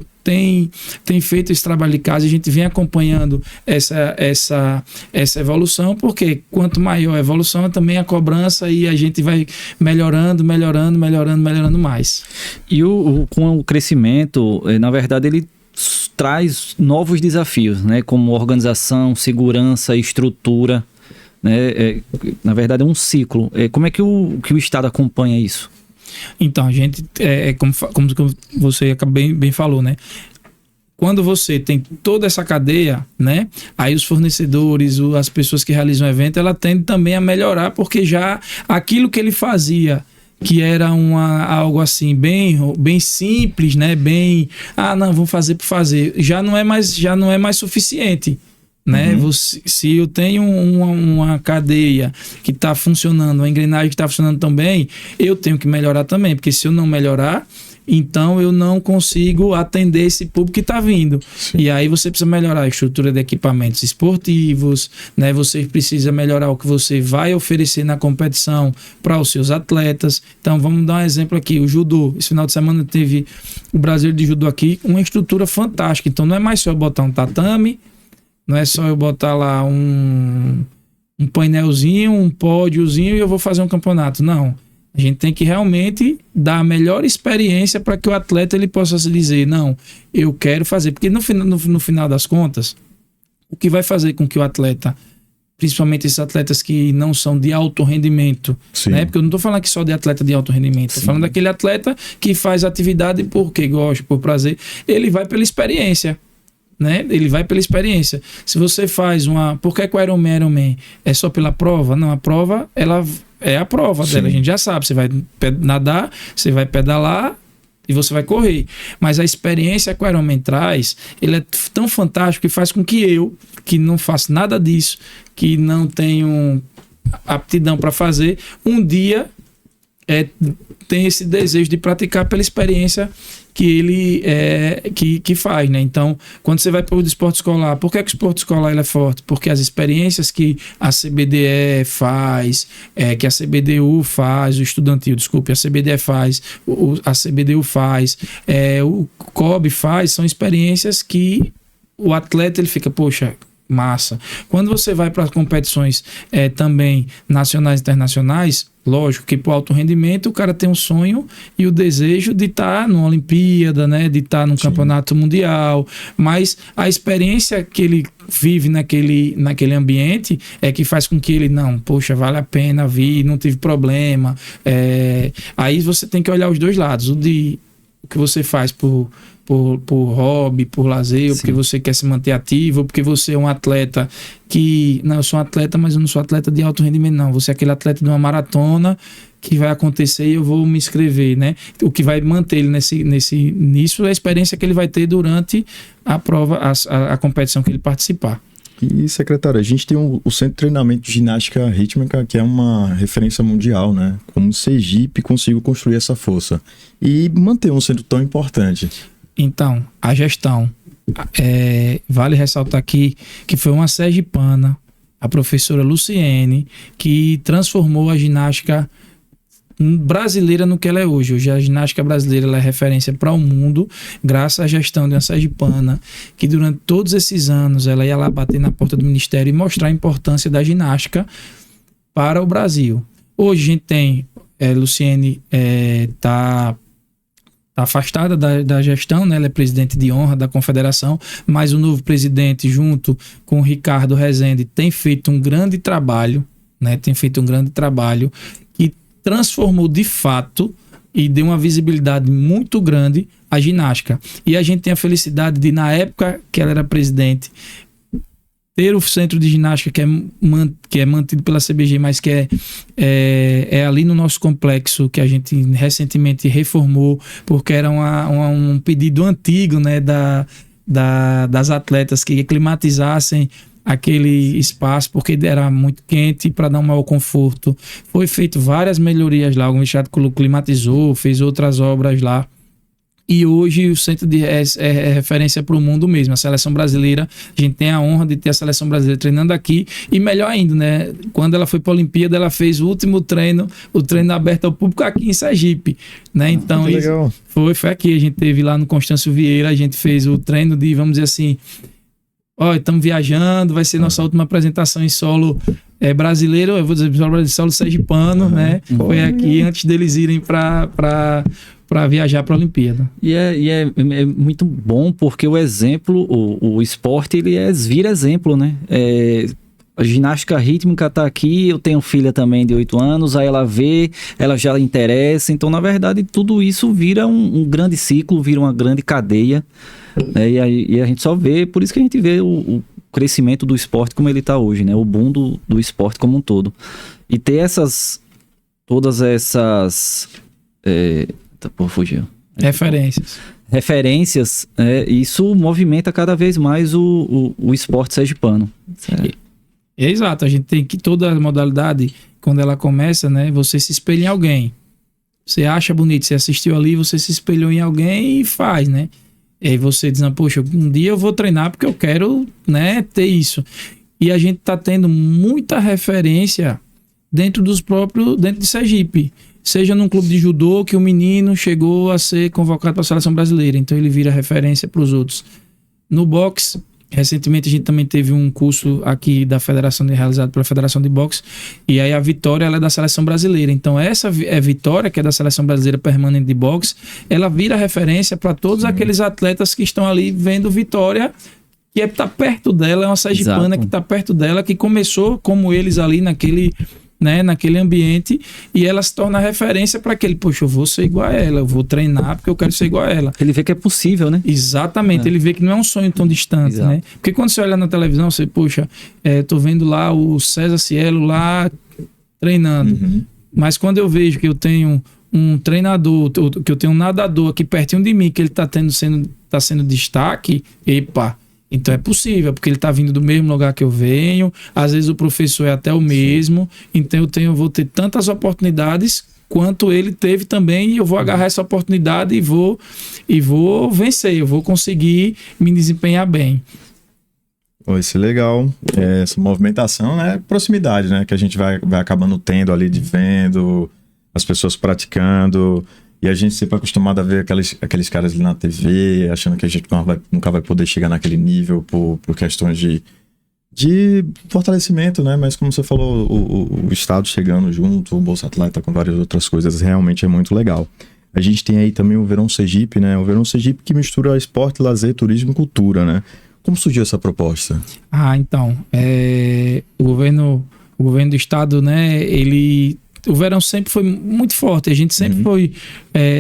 feito esse trabalho de casa, e a gente vem acompanhando essa evolução, porque quanto maior a evolução, também a cobrança, e a gente vai melhorando mais. E com o crescimento, na verdade, ele traz novos desafios, né? Como organização, segurança, estrutura, né? Na verdade, é um ciclo. Como é que o Estado acompanha isso? Então, a gente, como você bem falou, né? Quando você tem toda essa cadeia, né? Aí os fornecedores, as pessoas que realizam o evento, ela tende também a melhorar, porque já aquilo que ele fazia, que era algo assim bem simples, né? Não, vamos fazer por fazer, já não é mais suficiente, né? Se eu tenho uma cadeia que está funcionando, uma engrenagem que está funcionando tão bem, eu tenho que melhorar também, porque se eu não melhorar, então eu não consigo atender esse público que está vindo. Sim. E aí você precisa melhorar a estrutura de equipamentos esportivos, né? Você precisa melhorar o que você vai oferecer na competição para os seus atletas. Então vamos dar um exemplo aqui, o judô. Esse final de semana teve o Brasileiro de Judô aqui, uma estrutura fantástica. Então não é mais só eu botar um tatame, não é só eu botar lá um painelzinho, um pódiozinho e eu vou fazer um campeonato. Não. A gente tem que realmente dar a melhor experiência para que o atleta ele possa se dizer, não, eu quero fazer. Porque no final das contas, o que vai fazer com que o atleta, principalmente esses atletas que não são de alto rendimento, né? Porque eu não estou falando aqui só de atleta de alto rendimento, estou falando daquele atleta que faz atividade porque gosta, por prazer, ele vai pela experiência. Né? Ele vai pela experiência. Se você faz por que o Ironman é só pela prova? Não, a prova, ela é a prova dela, a gente já sabe. Você vai nadar, você vai pedalar e você vai correr. Mas a experiência que o Ironman traz, ele é tão fantástico que faz com que eu, que não faço nada disso, que não tenho aptidão para fazer, um dia tem esse desejo de praticar pela experiência que ele que faz, né? Então, quando você vai para o esporte escolar, por que o esporte escolar ele é forte? Porque as experiências que a CBDE faz, que a CBDU faz, o estudantil, desculpe, a CBDE faz, a CBDU faz, o COB faz, são experiências que o atleta ele fica, poxa, massa. Quando você vai para competições também nacionais e internacionais, lógico que para o alto rendimento o cara tem um sonho e o desejo de estar numa Olimpíada, né, de estar num campeonato mundial, mas a experiência que ele vive naquele ambiente é que faz com que ele, não, poxa, vale a pena vir, não tive problema. Aí você tem que olhar os dois lados, o que você faz por hobby, por lazer, ou porque você quer se manter ativo, ou porque você é um atleta que... Não, eu sou um atleta, mas eu não sou atleta de alto rendimento, não. Você é aquele atleta de uma maratona que vai acontecer e eu vou me inscrever, né? O que vai manter ele nisso é a experiência que ele vai ter durante a prova, a competição que ele participar. E, secretário, a gente tem o Centro de Treinamento de Ginástica Rítmica, que é uma referência mundial, né? Como Sergipe conseguiu construir essa força e manter um centro tão importante. Então, a gestão, vale ressaltar aqui que foi uma sergipana, a professora Luciene, que transformou a ginástica brasileira no que ela é hoje. Hoje a ginástica brasileira ela é referência para o mundo, graças à gestão de uma sergipana, que durante todos esses anos ela ia lá bater na porta do Ministério e mostrar a importância da ginástica para o Brasil. Hoje a gente tem, Luciene está afastada da gestão, né? Ela é presidente de honra da confederação, mas o novo presidente, junto com o Ricardo Rezende, tem feito um grande trabalho, né? Que transformou de fato e deu uma visibilidade muito grande à ginástica. E a gente tem a felicidade de, na época que ela era presidente, ter o centro de ginástica que é mantido pela CBG, mas que é ali no nosso complexo, que a gente recentemente reformou, porque era um pedido antigo, né, das atletas que climatizassem aquele espaço, porque era muito quente, para dar um maior conforto. Foi feito várias melhorias lá, o Ministério climatizou, fez outras obras lá. E hoje o centro é referência para o mundo mesmo. A seleção brasileira, a gente tem a honra de ter a seleção brasileira treinando aqui. E melhor ainda, né? Quando ela foi para a Olimpíada, ela fez o último treino, o treino aberto ao público aqui em Sergipe. Né? Então, legal. Foi aqui. A gente teve lá no Constâncio Vieira, a gente fez o treino de, vamos dizer assim, estamos viajando, vai ser nossa última apresentação em solo brasileiro, eu vou dizer solo sergipano, né? Foi aqui antes deles irem para viajar para a Olimpíada. E é muito bom porque o exemplo, o esporte, ele vira exemplo, né? A ginástica rítmica está aqui, eu tenho filha também de 8 anos, aí ela vê, ela já interessa, então na verdade tudo isso vira um grande ciclo, vira uma grande cadeia, né? E a gente só vê, por isso que a gente vê o crescimento do esporte como ele está hoje, né? O boom do esporte como um todo. E ter todas essas... fugiu. Referências, isso movimenta cada vez mais o esporte sergipano. Exato, a gente tem que toda a modalidade, quando ela começa, né, você se espelha em alguém. Você acha bonito, você assistiu ali, você se espelhou em alguém e faz, né? E aí você diz, poxa, um dia eu vou treinar porque eu quero, né, ter isso. E a gente tá tendo muita referência dentro de Sergipe. Seja num clube de judô que o menino chegou a ser convocado para a seleção brasileira, então ele vira referência para os outros. No boxe, recentemente a gente também teve um curso aqui da Federação, realizado pela Federação de Boxe, e aí a Vitória ela é da seleção brasileira. Então essa Vitória, que é da seleção brasileira permanente de boxe, ela vira referência para todos aqueles atletas que estão ali vendo Vitória, que está perto dela, é uma sergipana que está perto dela, que começou como eles ali naquele ambiente, e ela se torna referência para aquele, poxa, eu vou ser igual a ela, eu vou treinar porque eu quero ser igual a ela. Ele vê que é possível, né? Exatamente, ele vê que não é um sonho tão distante, né? Porque quando você olha na televisão, você, poxa, tô vendo lá o César Cielo lá treinando, mas quando eu vejo que eu tenho um treinador, que eu tenho um nadador aqui pertinho de mim, que ele tá sendo destaque, então é possível, porque ele está vindo do mesmo lugar que eu venho, às vezes o professor é até o mesmo, então eu vou ter tantas oportunidades quanto ele teve também, e eu vou agarrar essa oportunidade e vou vencer, eu vou conseguir me desempenhar bem. Isso é legal, essa movimentação, né, proximidade, né, que a gente vai acabando tendo ali, de vendo as pessoas praticando. E a gente sempre é acostumado a ver aqueles caras ali na TV, achando que a gente nunca vai poder chegar naquele nível por questões de fortalecimento, né? Mas como você falou, o Estado chegando junto, o Bolsa Atleta com várias outras coisas, realmente é muito legal. A gente tem aí também o Verão Sergipe, né? O Verão Sergipe que mistura esporte, lazer, turismo e cultura, né? Como surgiu essa proposta? Então, o governo do Estado, né? O verão sempre foi muito forte. A gente sempre foi...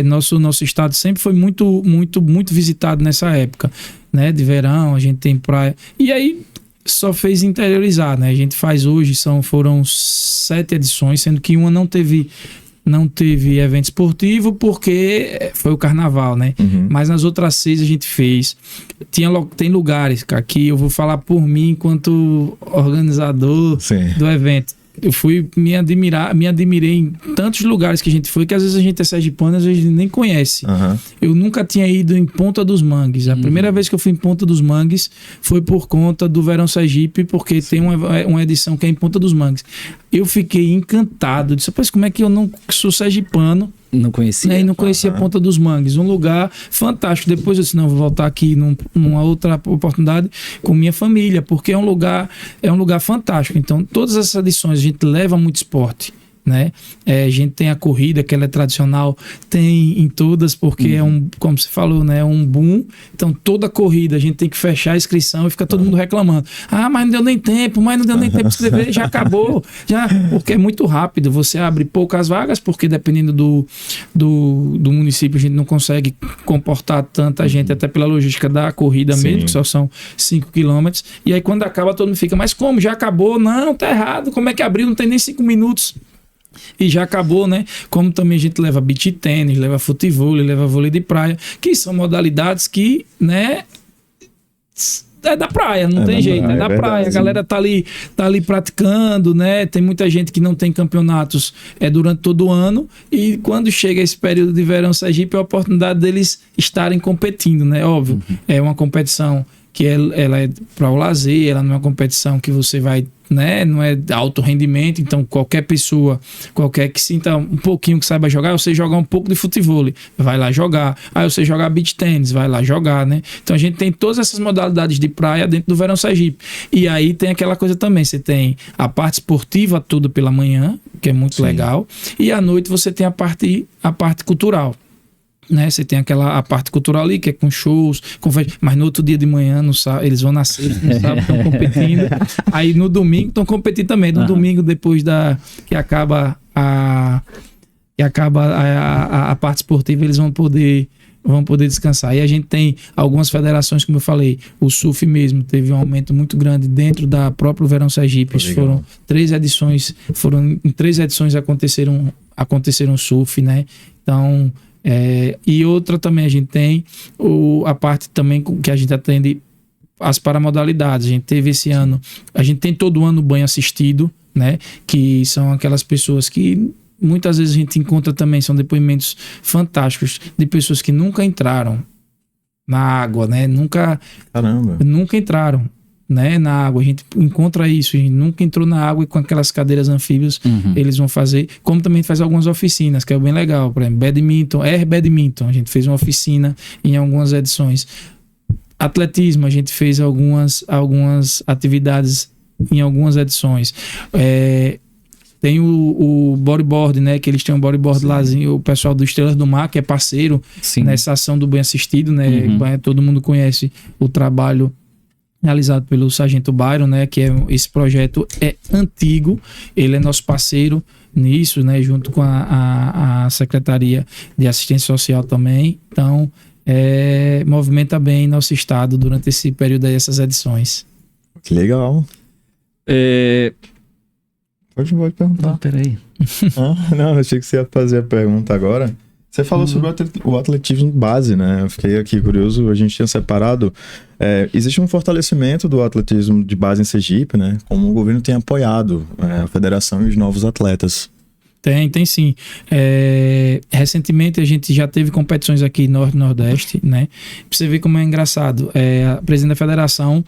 Nosso estado sempre foi muito, muito, muito visitado nessa época, né? De verão, a gente tem praia. E aí só fez interiorizar, né? A gente faz hoje, foram 7 edições, sendo que uma não teve evento esportivo porque foi o carnaval, né? Mas nas outras 6 a gente fez. Tem lugares, cara, que eu vou falar por mim enquanto organizador do evento. Eu me admirei em tantos lugares que a gente foi, que às vezes a gente é sergipano, às vezes nem conhece. Eu nunca tinha ido em Ponta dos Mangues. A primeira vez que eu fui em Ponta dos Mangues foi por conta do Verão Sergipe, porque tem uma edição que é em Ponta dos Mangues. Eu fiquei encantado. Disse, como é que eu não sou sergipano? Não conhecia? E não conhecia Ponta dos Mangues. Um lugar fantástico. Depois eu disse, não, vou voltar aqui numa outra oportunidade com minha família, porque é um lugar fantástico. Então, todas essas edições a gente leva muito esporte, né? A gente tem a corrida, que ela é tradicional, tem em todas, porque como você falou, né? É um boom. Então, toda corrida a gente tem que fechar a inscrição e fica todo mundo reclamando. Mas não deu nem tempo, de escrever, já acabou. Porque é muito rápido. Você abre poucas vagas, porque dependendo do município, a gente não consegue comportar tanta gente, até pela logística da corrida mesmo, que só são 5 quilômetros. E aí, quando acaba, todo mundo fica, mas como? Já acabou? Não, tá errado. Como é que abriu? Não tem nem 5 minutos. E já acabou, né? Como também a gente leva beach tênis, leva futevôlei, leva vôlei de praia, que são modalidades que, né, é da praia, não tem jeito, é da praia. A galera tá ali praticando, né? Tem muita gente que não tem campeonatos durante todo o ano, e quando chega esse período de verão Sergipe, é a oportunidade deles estarem competindo, né? Óbvio, é uma competição que ela é para o lazer, ela não é uma competição que você vai, né, não é alto rendimento, então qualquer pessoa, qualquer que sinta um pouquinho, que saiba jogar, você jogar um pouco de futebol, vai lá jogar. Aí você jogar beach tênis, vai lá jogar, né? Então a gente tem todas essas modalidades de praia dentro do Verão Sergipe. E aí tem aquela coisa também, você tem a parte esportiva toda pela manhã, que é muito legal, e à noite você tem a parte cultural. Né? Você tem a parte cultural ali, que é com shows, mas no outro dia de manhã, no sábado, eles vão nascer, no sábado estão competindo. Aí no domingo estão competindo também. No domingo, depois que acaba a parte esportiva, eles vão poder descansar. E a gente tem algumas federações, como eu falei, o surf mesmo teve um aumento muito grande dentro da própria Verão Sergipe. Foram 3 edições, em 3 edições aconteceram surf, né? Então, e outra também, a gente tem a parte também que a gente atende as paramodalidades. A gente teve esse ano, a gente tem todo ano banho assistido, né? Que são aquelas pessoas que muitas vezes a gente encontra também, são depoimentos fantásticos de pessoas que nunca entraram na água, né? Nunca entraram, né, na água. A gente encontra isso, a gente nunca entrou na água, e com aquelas cadeiras anfíbias eles vão fazer, como também faz algumas oficinas, que é bem legal. Por exemplo, badminton, a gente fez uma oficina em algumas edições. Atletismo, a gente fez algumas atividades em algumas edições. Tem o bodyboard, né? Que eles têm um bodyboard lázinho, o pessoal do Estrelas do Mar, que é parceiro nessa ação do banho assistido, né? Todo mundo conhece o trabalho realizado pelo Sargento Byron, né? Que esse projeto é antigo, ele é nosso parceiro nisso, né? Junto com a Secretaria de Assistência Social também. Então, movimenta bem nosso estado durante esse período dessas edições. Que legal. Pode perguntar. Peraí. Não, eu achei que você ia fazer a pergunta agora. Você falou sobre o atletismo base, né? Eu fiquei aqui curioso, a gente tinha separado. Existe um fortalecimento do atletismo de base em Sergipe, né? Como o governo tem apoiado a federação e os novos atletas. Tem sim. Recentemente a gente já teve competições aqui Norte e Nordeste, né? Pra você ver como é engraçado. A presidente da federação,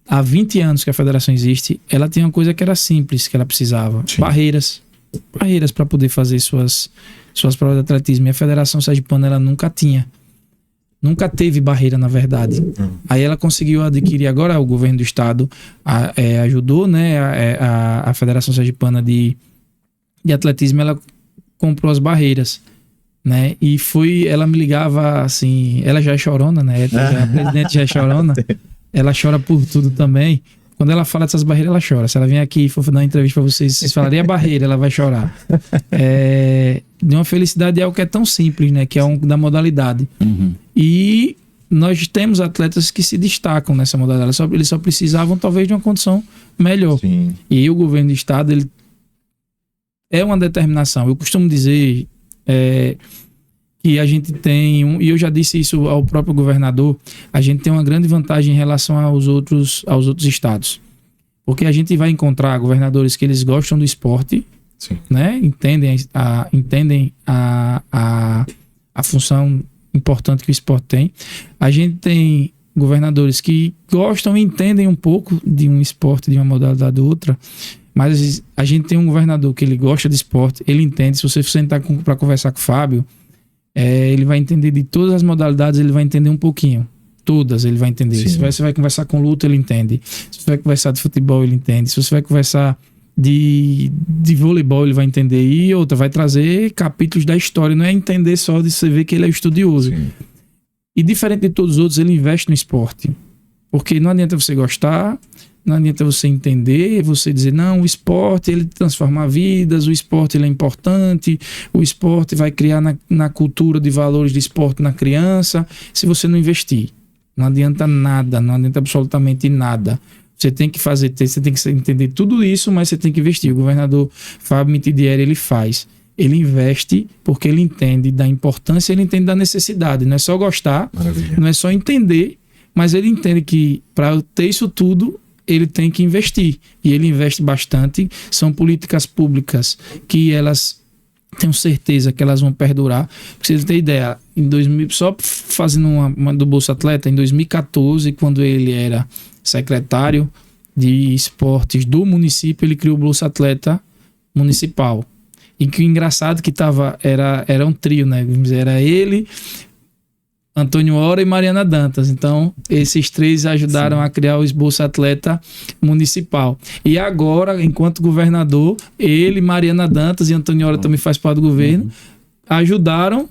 há 20 anos que a federação existe, ela tinha uma coisa que era simples, que ela precisava. Sim. Barreiras para poder fazer suas provas de atletismo. E a Federação Sergipana, ela nunca teve barreira, na verdade. Aí ela conseguiu adquirir, agora o governo do estado ajudou, né, a Federação Sergipana de atletismo, ela comprou as barreiras, né, e ela me ligava assim, ela já é chorona, né, a presidente já é chorona, ela chora por tudo também. Quando ela fala dessas barreiras, ela chora. Se ela vem aqui e for dar uma entrevista para vocês falarem a barreira, ela vai chorar. De uma felicidade é algo que é tão simples, né? Que é da modalidade. E nós temos atletas que se destacam nessa modalidade. Eles só precisavam, talvez, de uma condição melhor. Sim. E o governo do estado, ele é uma determinação. Eu costumo dizer que a gente tem, e eu já disse isso ao próprio governador, a gente tem uma grande vantagem em relação aos outros estados. Porque a gente vai encontrar governadores que eles gostam do esporte, né? Entendem a função importante que o esporte tem. A gente tem governadores que gostam e entendem um pouco de um esporte, de uma modalidade ou outra, mas a gente tem um governador que ele gosta de esporte, ele entende. Se você sentar para conversar com o Fábio, ele vai entender de todas as modalidades, ele vai entender um pouquinho. Todas ele vai entender. Se você vai conversar com luta, ele entende. Se você vai conversar de futebol, ele entende. Se você vai conversar de voleibol, ele vai entender. E outra, vai trazer capítulos da história. Não é entender só de você ver que ele é estudioso. Sim. E diferente de todos os outros, ele investe no esporte. Porque não adianta você gostar, não adianta você entender, você dizer, não, o esporte ele transforma vidas, o esporte ele é importante, o esporte vai criar na cultura de valores de esporte na criança, se você não investir. Não adianta nada, não adianta absolutamente nada. Você tem que você tem que entender tudo isso, mas você tem que investir. O governador Fábio Mitidieri, ele faz. Ele investe porque ele entende da importância, ele entende da necessidade. Não é só gostar, não é só entender, mas ele entende que para ter isso tudo, ele tem que investir. E ele investe bastante. São políticas públicas que elas, tenho certeza que elas vão perdurar. Pra vocês terem ideia, só fazendo uma do Bolsa Atleta, em 2014, quando ele era secretário de esportes do município, ele criou o Bolsa Atleta municipal. E que o engraçado que era um trio, né? Era ele, Antônio Hora e Mariana Dantas. Então, esses três ajudaram a criar o Bolsa Atleta municipal. E agora, enquanto governador, ele, Mariana Dantas e Antônio Hora também faz parte do governo, ajudaram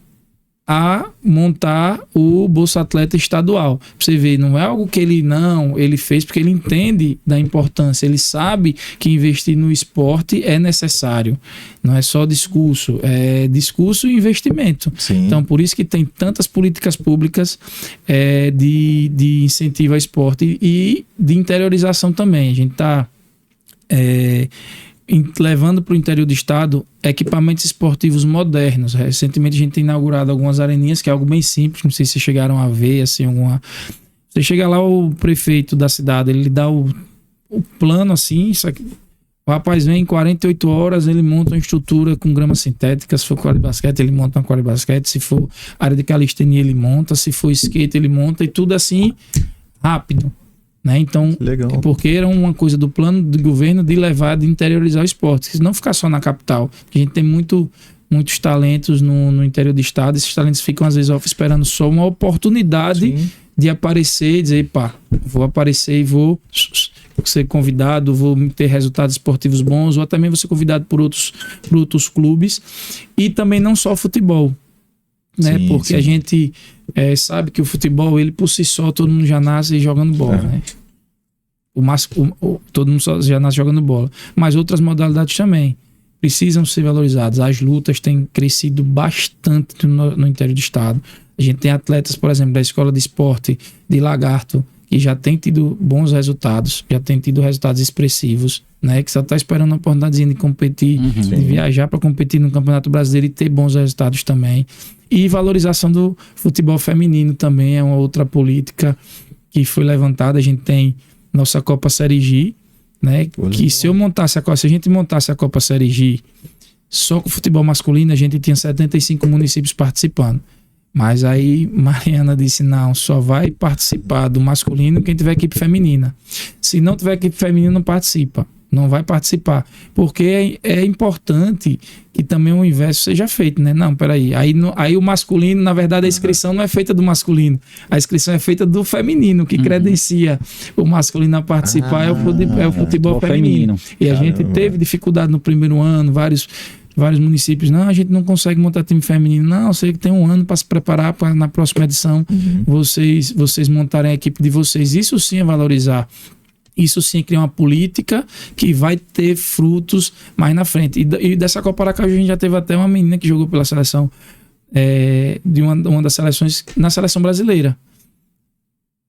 a montar o Bolsa Atleta estadual. Pra você ver, não é algo que ele fez porque ele entende da importância, ele sabe que investir no esporte é necessário. Não é só discurso, é discurso e investimento. Sim. Então, por isso que tem tantas políticas públicas de incentivo ao esporte e de interiorização também. A gente está levando para o interior do estado equipamentos esportivos modernos. Recentemente a gente tem inaugurado algumas areninhas, que é algo bem simples, não sei se chegaram a ver, assim, Você chega lá, o prefeito da cidade, ele dá o plano, assim, isso aqui. O rapaz vem em 48 horas, ele monta uma estrutura com grama sintética. Se for quadra de basquete, ele monta uma quadra de basquete. Se for área de calistenia, ele monta. Se for skate, ele monta. E tudo assim, rápido. Né? Então, legal. Porque era uma coisa do plano do governo de levar, de interiorizar o esporte, se não ficar só na capital. A gente tem muitos talentos no interior do estado, esses talentos ficam às vezes esperando só uma oportunidade de aparecer e dizer, pá, vou aparecer e vou ser convidado, vou ter resultados esportivos bons, ou até mesmo vou ser convidado por outros clubes, e também não só futebol. Né? Sim, porque a gente sabe que o futebol, ele por si só, todo mundo já nasce jogando bola, né? Todo mundo já nasce jogando bola, mas outras modalidades também precisam ser valorizadas. As lutas têm crescido bastante no interior do estado. A gente tem atletas, por exemplo, da Escola de Esporte de Lagarto, que já tem tido bons resultados, já tem tido resultados expressivos, né? Que só está esperando uma oportunidade de competir, de viajar para competir no Campeonato Brasileiro e ter bons resultados também. E valorização do futebol feminino também é uma outra política que foi levantada. A gente tem nossa Copa Série G, né? Que se a gente montasse a Copa Série G só com futebol masculino, a gente tinha 75 municípios participando. Mas aí Mariana disse, não, só vai participar do masculino quem tiver equipe feminina. Se não tiver equipe feminina, não participa. Não vai participar. Porque é importante que também o inverso seja feito, né? Não, peraí. Aí o masculino, na verdade, a inscrição não é feita do masculino. A inscrição é feita do feminino, que credencia o masculino a participar, é o futebol feminino. E a gente teve dificuldade no primeiro ano, vários municípios, não, a gente não consegue montar time feminino. Não, eu sei que tem um ano para se preparar para na próxima edição vocês montarem a equipe de vocês. Isso sim é valorizar. Isso sim é criar uma política que vai ter frutos mais na frente. E dessa Copa Aracaju a gente já teve até uma menina que jogou pela seleção de uma das seleções na seleção brasileira.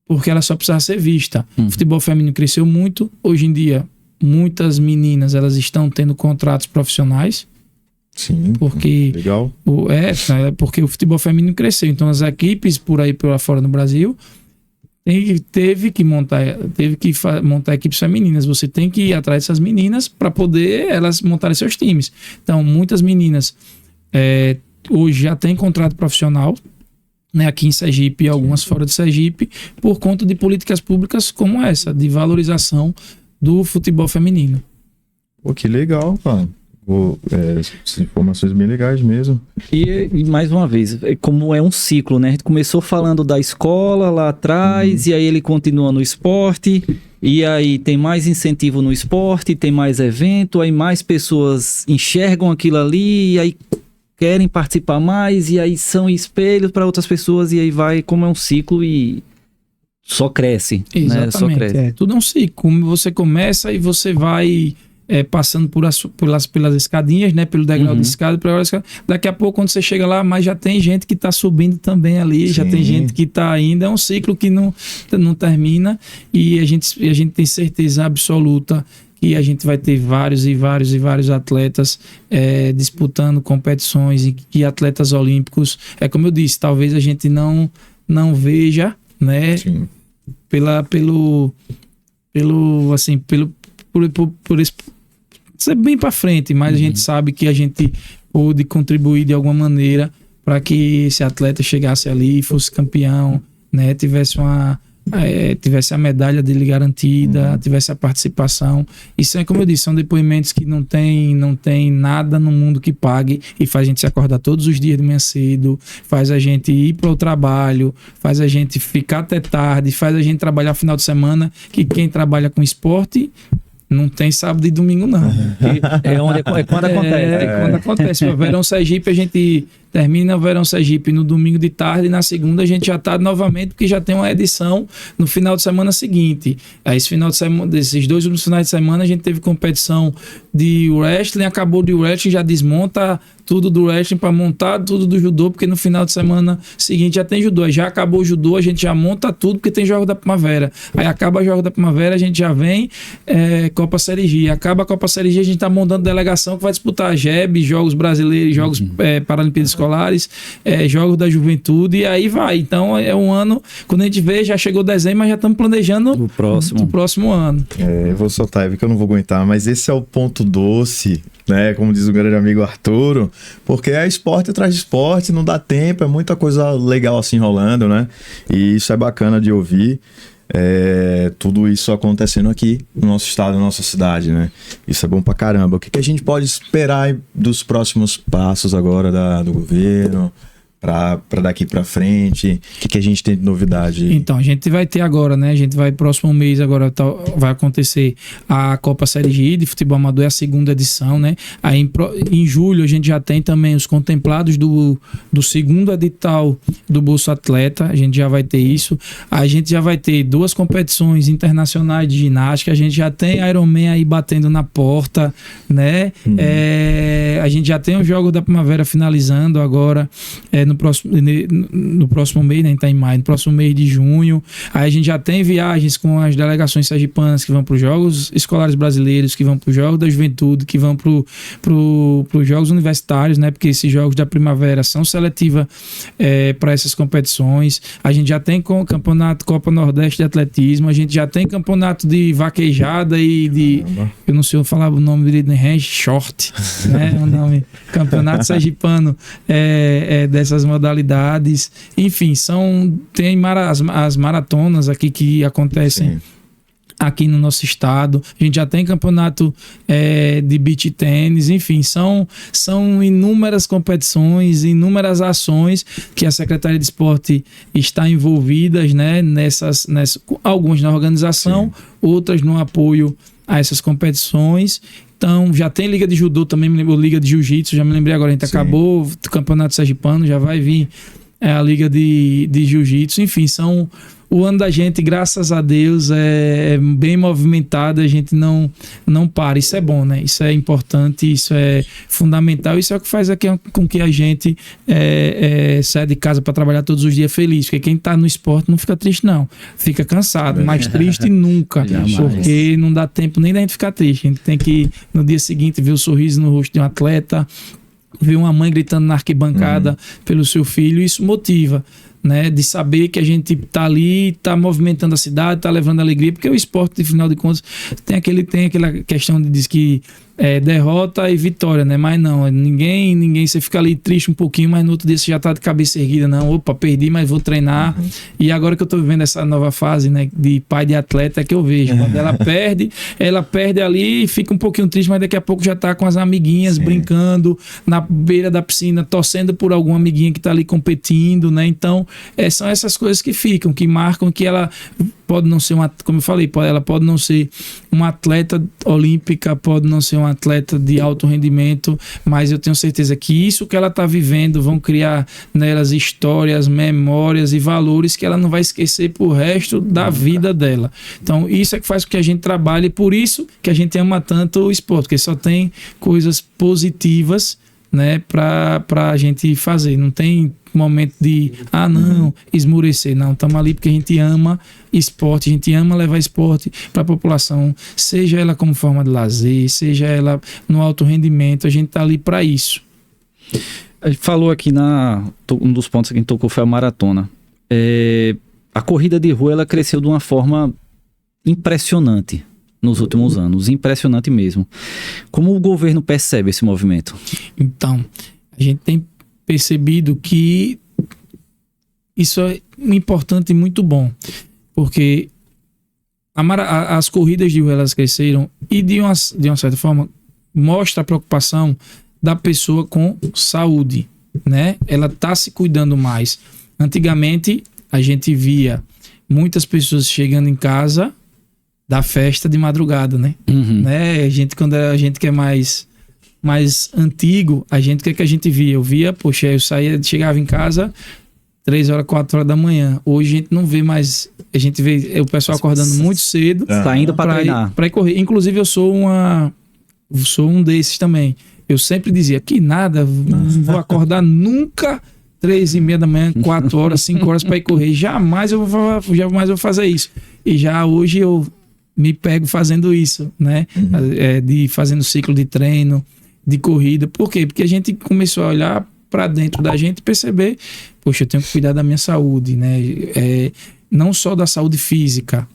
Porque ela só precisava ser vista. O futebol feminino cresceu muito. Hoje em dia, muitas meninas elas estão tendo contratos profissionais. Sim, porque legal. Porque o futebol feminino cresceu. Então as equipes por fora no Brasil teve que montar equipes femininas. Você tem que ir atrás dessas meninas para poder elas montarem seus times. Então muitas meninas hoje já têm contrato profissional, né, aqui em Sergipe e algumas fora de Sergipe, por conta de políticas públicas como essa, de valorização do futebol feminino. Pô, que legal, cara. Informações bem legais mesmo. E mais uma vez, como é um ciclo, né? A gente começou falando da escola lá atrás, e aí ele continua no esporte, e aí tem mais incentivo no esporte, tem mais evento, aí mais pessoas enxergam aquilo ali, e aí querem participar mais, e aí são espelhos para outras pessoas, e aí vai, como é um ciclo e só cresce. Exatamente. Né? Só cresce. Tudo é um ciclo. Como você começa e você vai passando pelas escadinhas, né? Pelo degrau de escada, daqui a pouco quando você chega lá, mas já tem gente que está subindo também ali, já tem gente que está indo, é um ciclo que não termina, e a gente tem certeza absoluta que a gente vai ter vários atletas disputando competições e atletas olímpicos. É como eu disse, talvez a gente não veja, né? por esse ser bem para frente, mas a gente sabe que a gente pôde contribuir de alguma maneira para que esse atleta chegasse ali, fosse campeão, né? Tivesse a medalha dele garantida, tivesse a participação. Isso é, como eu disse, são depoimentos que não tem nada no mundo que pague e faz a gente se acordar todos os dias de manhã cedo, faz a gente ir para o trabalho, faz a gente ficar até tarde, faz a gente trabalhar final de semana, que quem trabalha com esporte não tem sábado e domingo, não. É quando acontece. Quando acontece. O Verão Sergipe, a gente termina o Verão Sergipe no domingo de tarde e na segunda a gente já está novamente, porque já tem uma edição no final de semana seguinte. Aí esse final de semana, desses 2 últimos finais de semana, a gente teve competição de wrestling, acabou de wrestling, já desmonta tudo do wrestling para montar tudo do judô, porque no final de semana seguinte já tem judô. Aí já acabou o judô, a gente já monta tudo, porque tem Jogo da Primavera. Aí acaba o Jogo da Primavera, a gente já vem Copa Série G. Acaba a Copa Série G, a gente está montando delegação que vai disputar a JEB, Jogos Brasileiros, Jogos Paralimpíadas Escolares, Jogos da Juventude, e aí vai. Então é um ano, quando a gente vê, já chegou dezembro, mas já estamos planejando o próximo ano. Eu vou soltar, porque eu não vou aguentar, mas esse é o ponto doce, né? Como diz o grande amigo Arturo, porque é esporte atrás de esporte, não dá tempo, é muita coisa legal assim rolando, né? E isso é bacana de ouvir. Tudo isso acontecendo aqui no nosso estado, na nossa cidade, né? Isso é bom pra caramba. O que a gente pode esperar dos próximos passos agora do governo para daqui para frente? O que a gente tem de novidade? Então, a gente vai ter agora, né? A gente vai, próximo mês agora, vai acontecer a Copa Série G de futebol amador, é a segunda edição, né? Aí em julho a gente já tem também os contemplados do segundo edital do Bolsa Atleta, a gente já vai ter isso. A gente já vai ter 2 competições internacionais de ginástica, a gente já tem Ironman aí batendo na porta, né? A gente já tem os Jogos da Primavera finalizando agora, no próximo mês, né? A gente tá em maio, no próximo mês de junho. Aí a gente já tem viagens com as delegações sergipanas que vão para os Jogos Escolares Brasileiros, que vão para os Jogos da Juventude, que vão para os Jogos Universitários, né? Porque esses Jogos da Primavera são seletiva para essas competições. A gente já tem com o campeonato Copa Nordeste de Atletismo, a gente já tem campeonato de vaquejada e de... Eu não sei falar o nome direito, né? Short, né? O nome. Campeonato Sergipano dessas modalidades, enfim, tem as maratonas aqui que acontecem. Sim. Aqui no nosso estado, a gente já tem campeonato de beach tênis, enfim, são inúmeras competições, inúmeras ações que a Secretaria de Esporte está envolvida, né, nessas algumas na organização, sim, outras no apoio a essas competições. Então, já tem Liga de Judô também, me lembro, Liga de Jiu-Jitsu, já me lembrei agora, a gente, sim, acabou o Campeonato Sergipano, já vai vir a Liga de Jiu-Jitsu, enfim, o ano da gente, graças a Deus, é bem movimentado, a gente não para, isso é bom, né? Isso é importante, isso é fundamental, isso é o que faz aqui com que a gente saia de casa para trabalhar todos os dias feliz, porque quem tá no esporte não fica triste não, fica cansado, mas triste nunca, porque não dá tempo nem da gente ficar triste, a gente tem que no dia seguinte ver o sorriso no rosto de um atleta, ver uma mãe gritando na arquibancada pelo seu filho, isso motiva, né, de saber que a gente tá ali, tá movimentando a cidade, tá levando alegria, porque o esporte, de final de contas, tem aquela questão de diz que derrota e vitória, né? Mas não, ninguém, você fica ali triste um pouquinho, mas no outro dia você já tá de cabeça erguida, não, opa, perdi, mas vou treinar. E agora que eu tô vivendo essa nova fase, né, de pai de atleta, é que eu vejo, quando ela perde ali, fica um pouquinho triste, mas daqui a pouco já tá com as amiguinhas, sim, brincando na beira da piscina, torcendo por alguma amiguinha que tá ali competindo, né? Então, são essas coisas que ficam, que marcam, que ela pode não ser como eu falei, ela pode não ser uma atleta olímpica, pode não ser um atleta de alto rendimento, mas eu tenho certeza que isso que ela está vivendo vão criar nelas histórias, memórias e valores que ela não vai esquecer pro resto da vida dela. Então isso é que faz com que a gente trabalhe, por isso que a gente ama tanto o esporte, porque só tem coisas positivas, né, para a gente fazer, não tem momento de, esmurecer, não, estamos ali porque a gente ama esporte, a gente ama levar esporte para a população, seja ela como forma de lazer, seja ela no alto rendimento, a gente está ali para isso. A gente falou aqui um dos pontos que a gente tocou foi a maratona. a corrida de rua ela cresceu de uma forma impressionante nos últimos anos, impressionante mesmo. Como o governo percebe esse movimento? Então, a gente tem percebido que isso é importante e muito bom, porque as corridas de rua elas cresceram e de uma certa forma mostra a preocupação da pessoa com saúde, né? Ela tá se cuidando mais. Antigamente a gente via muitas pessoas chegando em casa da festa de madrugada, né? Né? Quando a gente que é mais antigo, o que é que a gente via? Eu via, poxa, eu chegava em casa 3 horas, 4 horas da manhã. Hoje a gente não vê mais, a gente vê o pessoal acordando muito cedo. Saindo para treinar. Para ir correr. Inclusive eu sou um desses também. Eu sempre dizia que nada, não vou acordar nunca 3:30 da manhã, 4 horas, 5 horas para ir correr. Jamais eu vou fazer isso. E já hoje eu me pego fazendo isso, né? Fazendo ciclo de treino, de corrida. Por quê? Porque a gente começou a olhar para dentro da gente e perceber, poxa, eu tenho que cuidar da minha saúde, né? Não só da saúde física,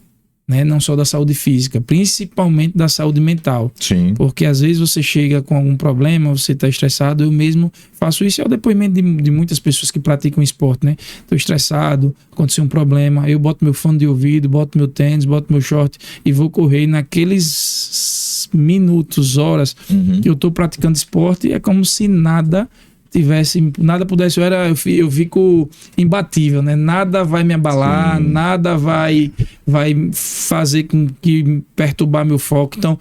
né? Não só da saúde física, principalmente da saúde mental. Sim. Porque às vezes você chega com algum problema, você está estressado, eu mesmo faço isso, é o depoimento de muitas pessoas que praticam esporte, né? Estou estressado, aconteceu um problema, eu boto meu fone de ouvido, boto meu tênis, boto meu short e vou correr. Naqueles minutos, horas que eu estou praticando esporte, é como se nada pudesse, eu fico imbatível, né? Nada vai me abalar, sim, nada vai fazer com que perturbar meu foco. Então,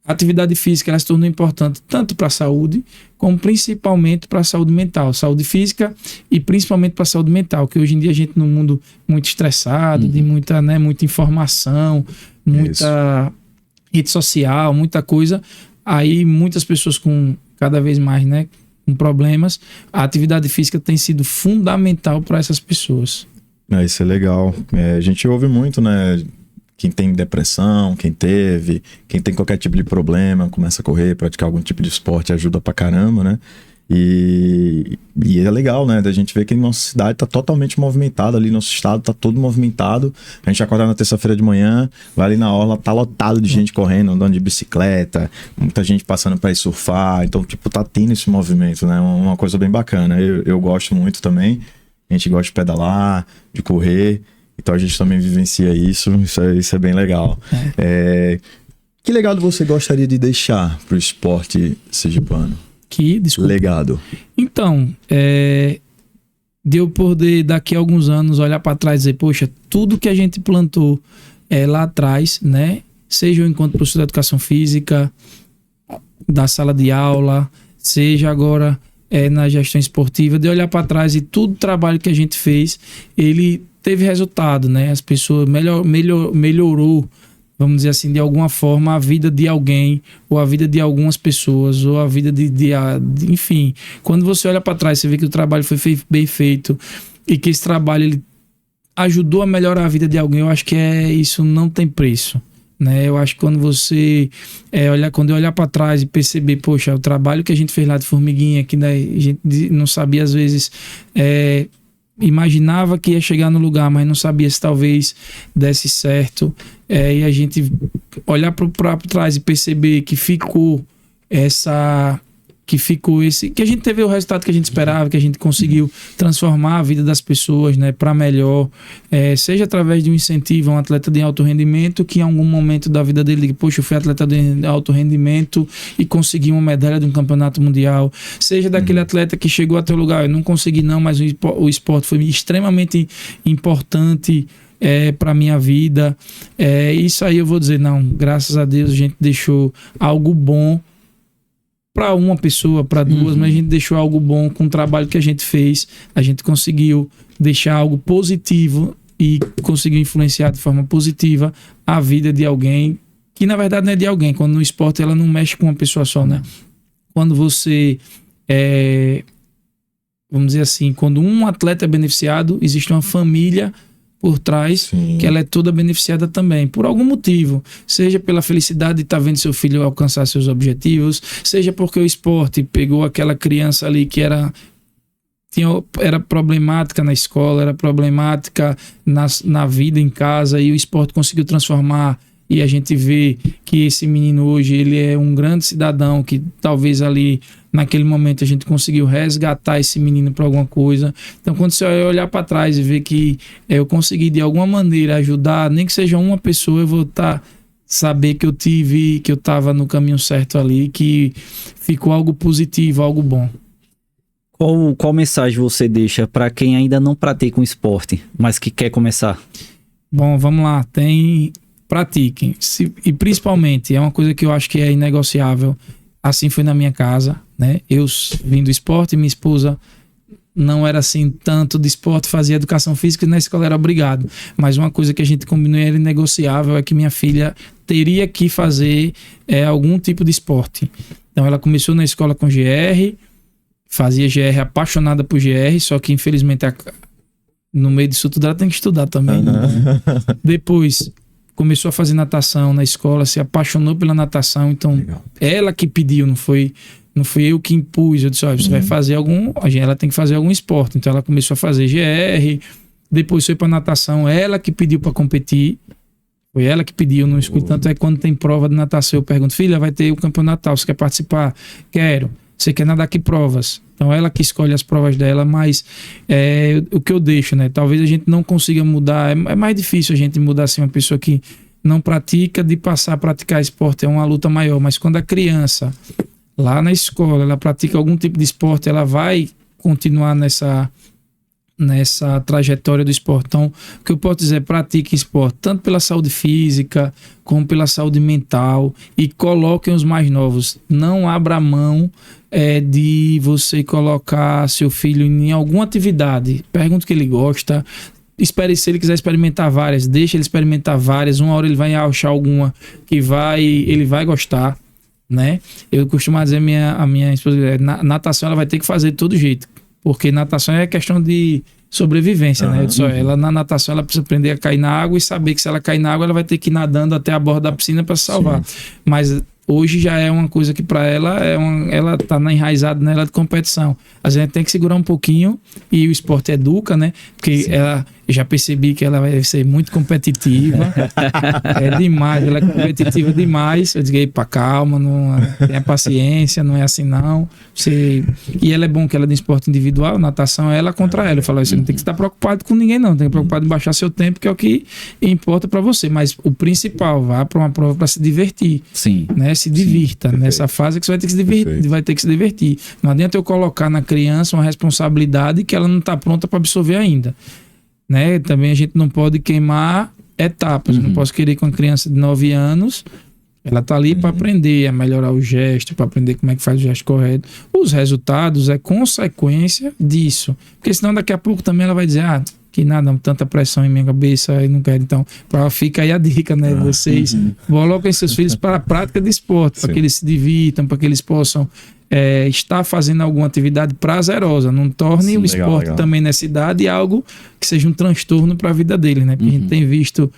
a atividade física ela se tornou importante tanto para a saúde, como principalmente para a saúde mental. Saúde física e principalmente para a saúde mental, que hoje em dia a gente num mundo muito estressado, de muita informação, muita rede social, muita coisa, aí muitas pessoas com cada vez mais, né, com problemas, a atividade física tem sido fundamental para essas pessoas. Isso é legal. A gente ouve muito, né? Quem tem depressão, quem tem qualquer tipo de problema, começa a correr, praticar algum tipo de esporte, ajuda pra caramba, né? E é legal, né? Da gente ver que nossa cidade tá totalmente movimentada ali, nosso estado tá todo movimentado. A gente acorda na terça-feira de manhã, vai ali na orla, tá lotado de gente correndo, andando de bicicleta, muita gente passando para ir surfar. Então, tipo, tá tendo esse movimento, né? Uma coisa bem bacana. Eu gosto muito também. A gente gosta de pedalar, de correr. Então a gente também vivencia isso. Isso é bem legal. Que legado você gostaria de deixar pro esporte sergipano? Legado. Então, de eu poder daqui a alguns anos olhar para trás e dizer, poxa, tudo que a gente plantou lá atrás, né? Seja enquanto professor de educação física, da sala de aula, seja agora na gestão esportiva, de olhar para trás e todo o trabalho que a gente fez, ele teve resultado, né? As pessoas melhorou, vamos dizer assim, de alguma forma, a vida de alguém, ou a vida de algumas pessoas, ou a vida enfim. Quando você olha para trás, você vê que o trabalho foi bem feito e que esse trabalho ele ajudou a melhorar a vida de alguém. Eu acho que isso não tem preço, né? Eu acho que quando você quando eu olhar para trás e perceber, poxa, o trabalho que a gente fez lá de formiguinha, que a gente não sabia às vezes, imaginava que ia chegar no lugar, mas não sabia se talvez desse certo, e a gente olhar para trás e perceber que ficou que a gente teve o resultado que a gente esperava, que a gente conseguiu transformar a vida das pessoas, né, para melhor, seja através de um incentivo a um atleta de alto rendimento que em algum momento da vida dele, poxa, eu fui atleta de alto rendimento e consegui uma medalha de um campeonato mundial, seja daquele atleta que chegou até o lugar, eu não consegui não, mas o esporte foi extremamente importante para minha vida, isso aí eu vou dizer, não, graças a Deus a gente deixou algo bom para uma pessoa, para duas, mas a gente deixou algo bom com o trabalho que a gente fez, a gente conseguiu deixar algo positivo e conseguiu influenciar de forma positiva a vida de alguém, que na verdade não é de alguém, quando no esporte ela não mexe com uma pessoa só, né? Quando você, vamos dizer assim, quando um atleta é beneficiado, existe uma família por trás, sim, que ela é toda beneficiada também, por algum motivo, seja pela felicidade de estar vendo seu filho alcançar seus objetivos, seja porque o esporte pegou aquela criança ali que era problemática na escola, era problemática na vida em casa, e o esporte conseguiu transformar. E a gente vê que esse menino hoje, ele é um grande cidadão, que talvez ali, naquele momento, a gente conseguiu resgatar esse menino para alguma coisa. Então, quando você olhar para trás e ver que eu consegui, de alguma maneira, ajudar, nem que seja uma pessoa, eu vou saber que eu estava no caminho certo ali, que ficou algo positivo, algo bom. Qual mensagem você deixa para quem ainda não pratica um esporte, mas que quer começar? Bom, vamos lá. Pratiquem. E principalmente, é uma coisa que eu acho que é inegociável. Assim foi na minha casa, né? Eu vim do esporte, minha esposa não era assim tanto de esporte, fazia educação física e na escola era obrigado. Mas uma coisa que a gente combinou e era inegociável é que minha filha teria que fazer algum tipo de esporte. Então ela começou na escola com GR, fazia GR, apaixonada por GR, só que infelizmente no meio disso tudo ela tem que estudar também. Depois começou a fazer natação na escola, se apaixonou pela natação, então legal. Ela que pediu, não foi eu que impus. Eu disse, olha, você vai fazer ela tem que fazer algum esporte. Então ela começou a fazer GR, depois foi para natação, ela que pediu para competir, foi ela que pediu, não escuto tanto, quando tem prova de natação eu pergunto, filha, vai ter o campeonato, você quer participar? Quero. Você quer nadar que provas? Então ela que escolhe as provas dela, mas o que eu deixo, né? Talvez a gente não consiga mudar, é mais difícil a gente mudar assim uma pessoa que não pratica, de passar a praticar esporte, é uma luta maior, mas quando a criança, lá na escola, ela pratica algum tipo de esporte, ela vai continuar nessa trajetória do esporte. Então, o que eu posso dizer, pratique esporte, tanto pela saúde física, como pela saúde mental, e coloquem os mais novos. Não abra mão de você colocar seu filho em alguma atividade. Pergunta o que ele gosta. Se ele quiser experimentar várias, deixa ele experimentar várias. Uma hora ele vai achar alguma que ele vai gostar, né? Eu costumo dizer a minha esposa, natação ela vai ter que fazer de todo jeito, porque natação é questão de sobrevivência, né? Ela na natação ela precisa aprender a cair na água e saber que se ela cair na água ela vai ter que ir nadando até a borda da piscina para se salvar. Sim. Mas hoje já é uma coisa que para ela ela tá enraizada nela de competição. A gente tem que segurar um pouquinho, e o esporte educa, né? Porque eu já percebi que ela vai ser muito competitiva. É demais, ela é competitiva demais. Eu digo, epa, calma, tenha paciência, não é assim não. E ela é bom que ela é de esporte individual, natação é ela contra ela. Eu falo, você não tem que estar preocupado com ninguém não, tem que estar preocupado em baixar seu tempo, que é o que importa para você. Mas o principal, vá para uma prova para se divertir. Sim. Né? Se divirta. Nessa fase que você vai ter que se divertir. Vai ter que se divertir. Não adianta eu colocar na criança uma responsabilidade que ela não está pronta para absorver ainda. Né? Também a gente não pode queimar etapas. Eu não posso querer com uma criança de 9 anos, ela está ali para aprender a melhorar o gesto, para aprender como é que faz o gesto correto. Os resultados é consequência disso. Porque senão daqui a pouco também ela vai dizer, que nada, tanta pressão em minha cabeça e não quero. Então, fica aí a dica, né? Vocês coloquem seus filhos para a prática de esporte, para que eles se divirtam, para que eles possam estar fazendo alguma atividade prazerosa. Não torne o esporte também nessa idade algo que seja um transtorno para a vida dele, né? Porque a gente tem visto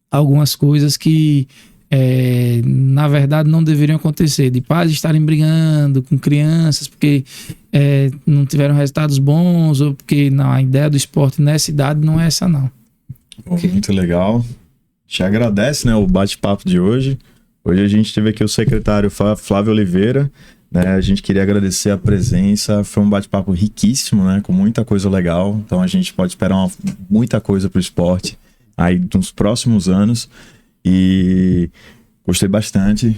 algumas coisas que na verdade não deveriam acontecer, de pais estarem brigando com crianças porque não tiveram resultados bons, ou porque a ideia do esporte nessa idade não é essa não. Muito legal. Te agradece, né, o bate-papo de hoje. Hoje a gente teve aqui o secretário Flávio Oliveira, né? A gente queria agradecer a presença, foi um bate-papo riquíssimo, né, com muita coisa legal. Então a gente pode esperar muita coisa para o esporte aí nos próximos anos. E gostei bastante.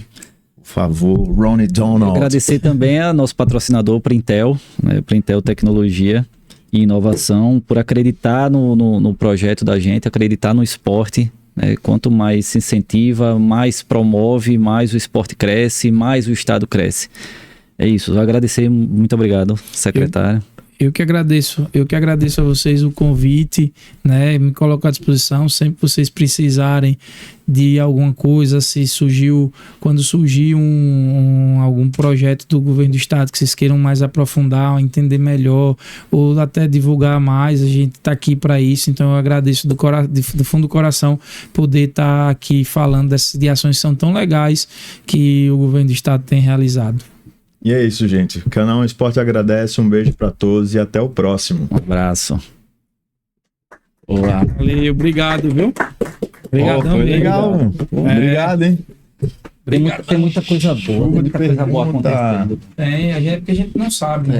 Por favor, Ronnie Donald. Agradecer também a nosso patrocinador Printel, né? Printel Tecnologia e Inovação, por acreditar no projeto da gente, acreditar no esporte. Né? Quanto mais se incentiva, mais promove, mais o esporte cresce, mais o Estado cresce. É isso, agradecer, muito obrigado, secretário. Eu que agradeço a vocês o convite, né? Me coloco à disposição sempre que vocês precisarem de alguma coisa, quando surgir algum projeto do governo do estado que vocês queiram mais aprofundar, entender melhor, ou até divulgar mais, a gente está aqui para isso. Então eu agradeço do fundo do coração poder estar aqui falando de ações que são tão legais que o governo do estado tem realizado. E é isso, gente. O canal Esporte agradece, um beijo para todos e até o próximo. Um abraço. Olá. Valeu, obrigado, viu? Obrigado, foi legal. Obrigado, hein? Tem muita coisa boa, tem muita coisa boa acontecendo. Tem, porque a gente não sabe, né?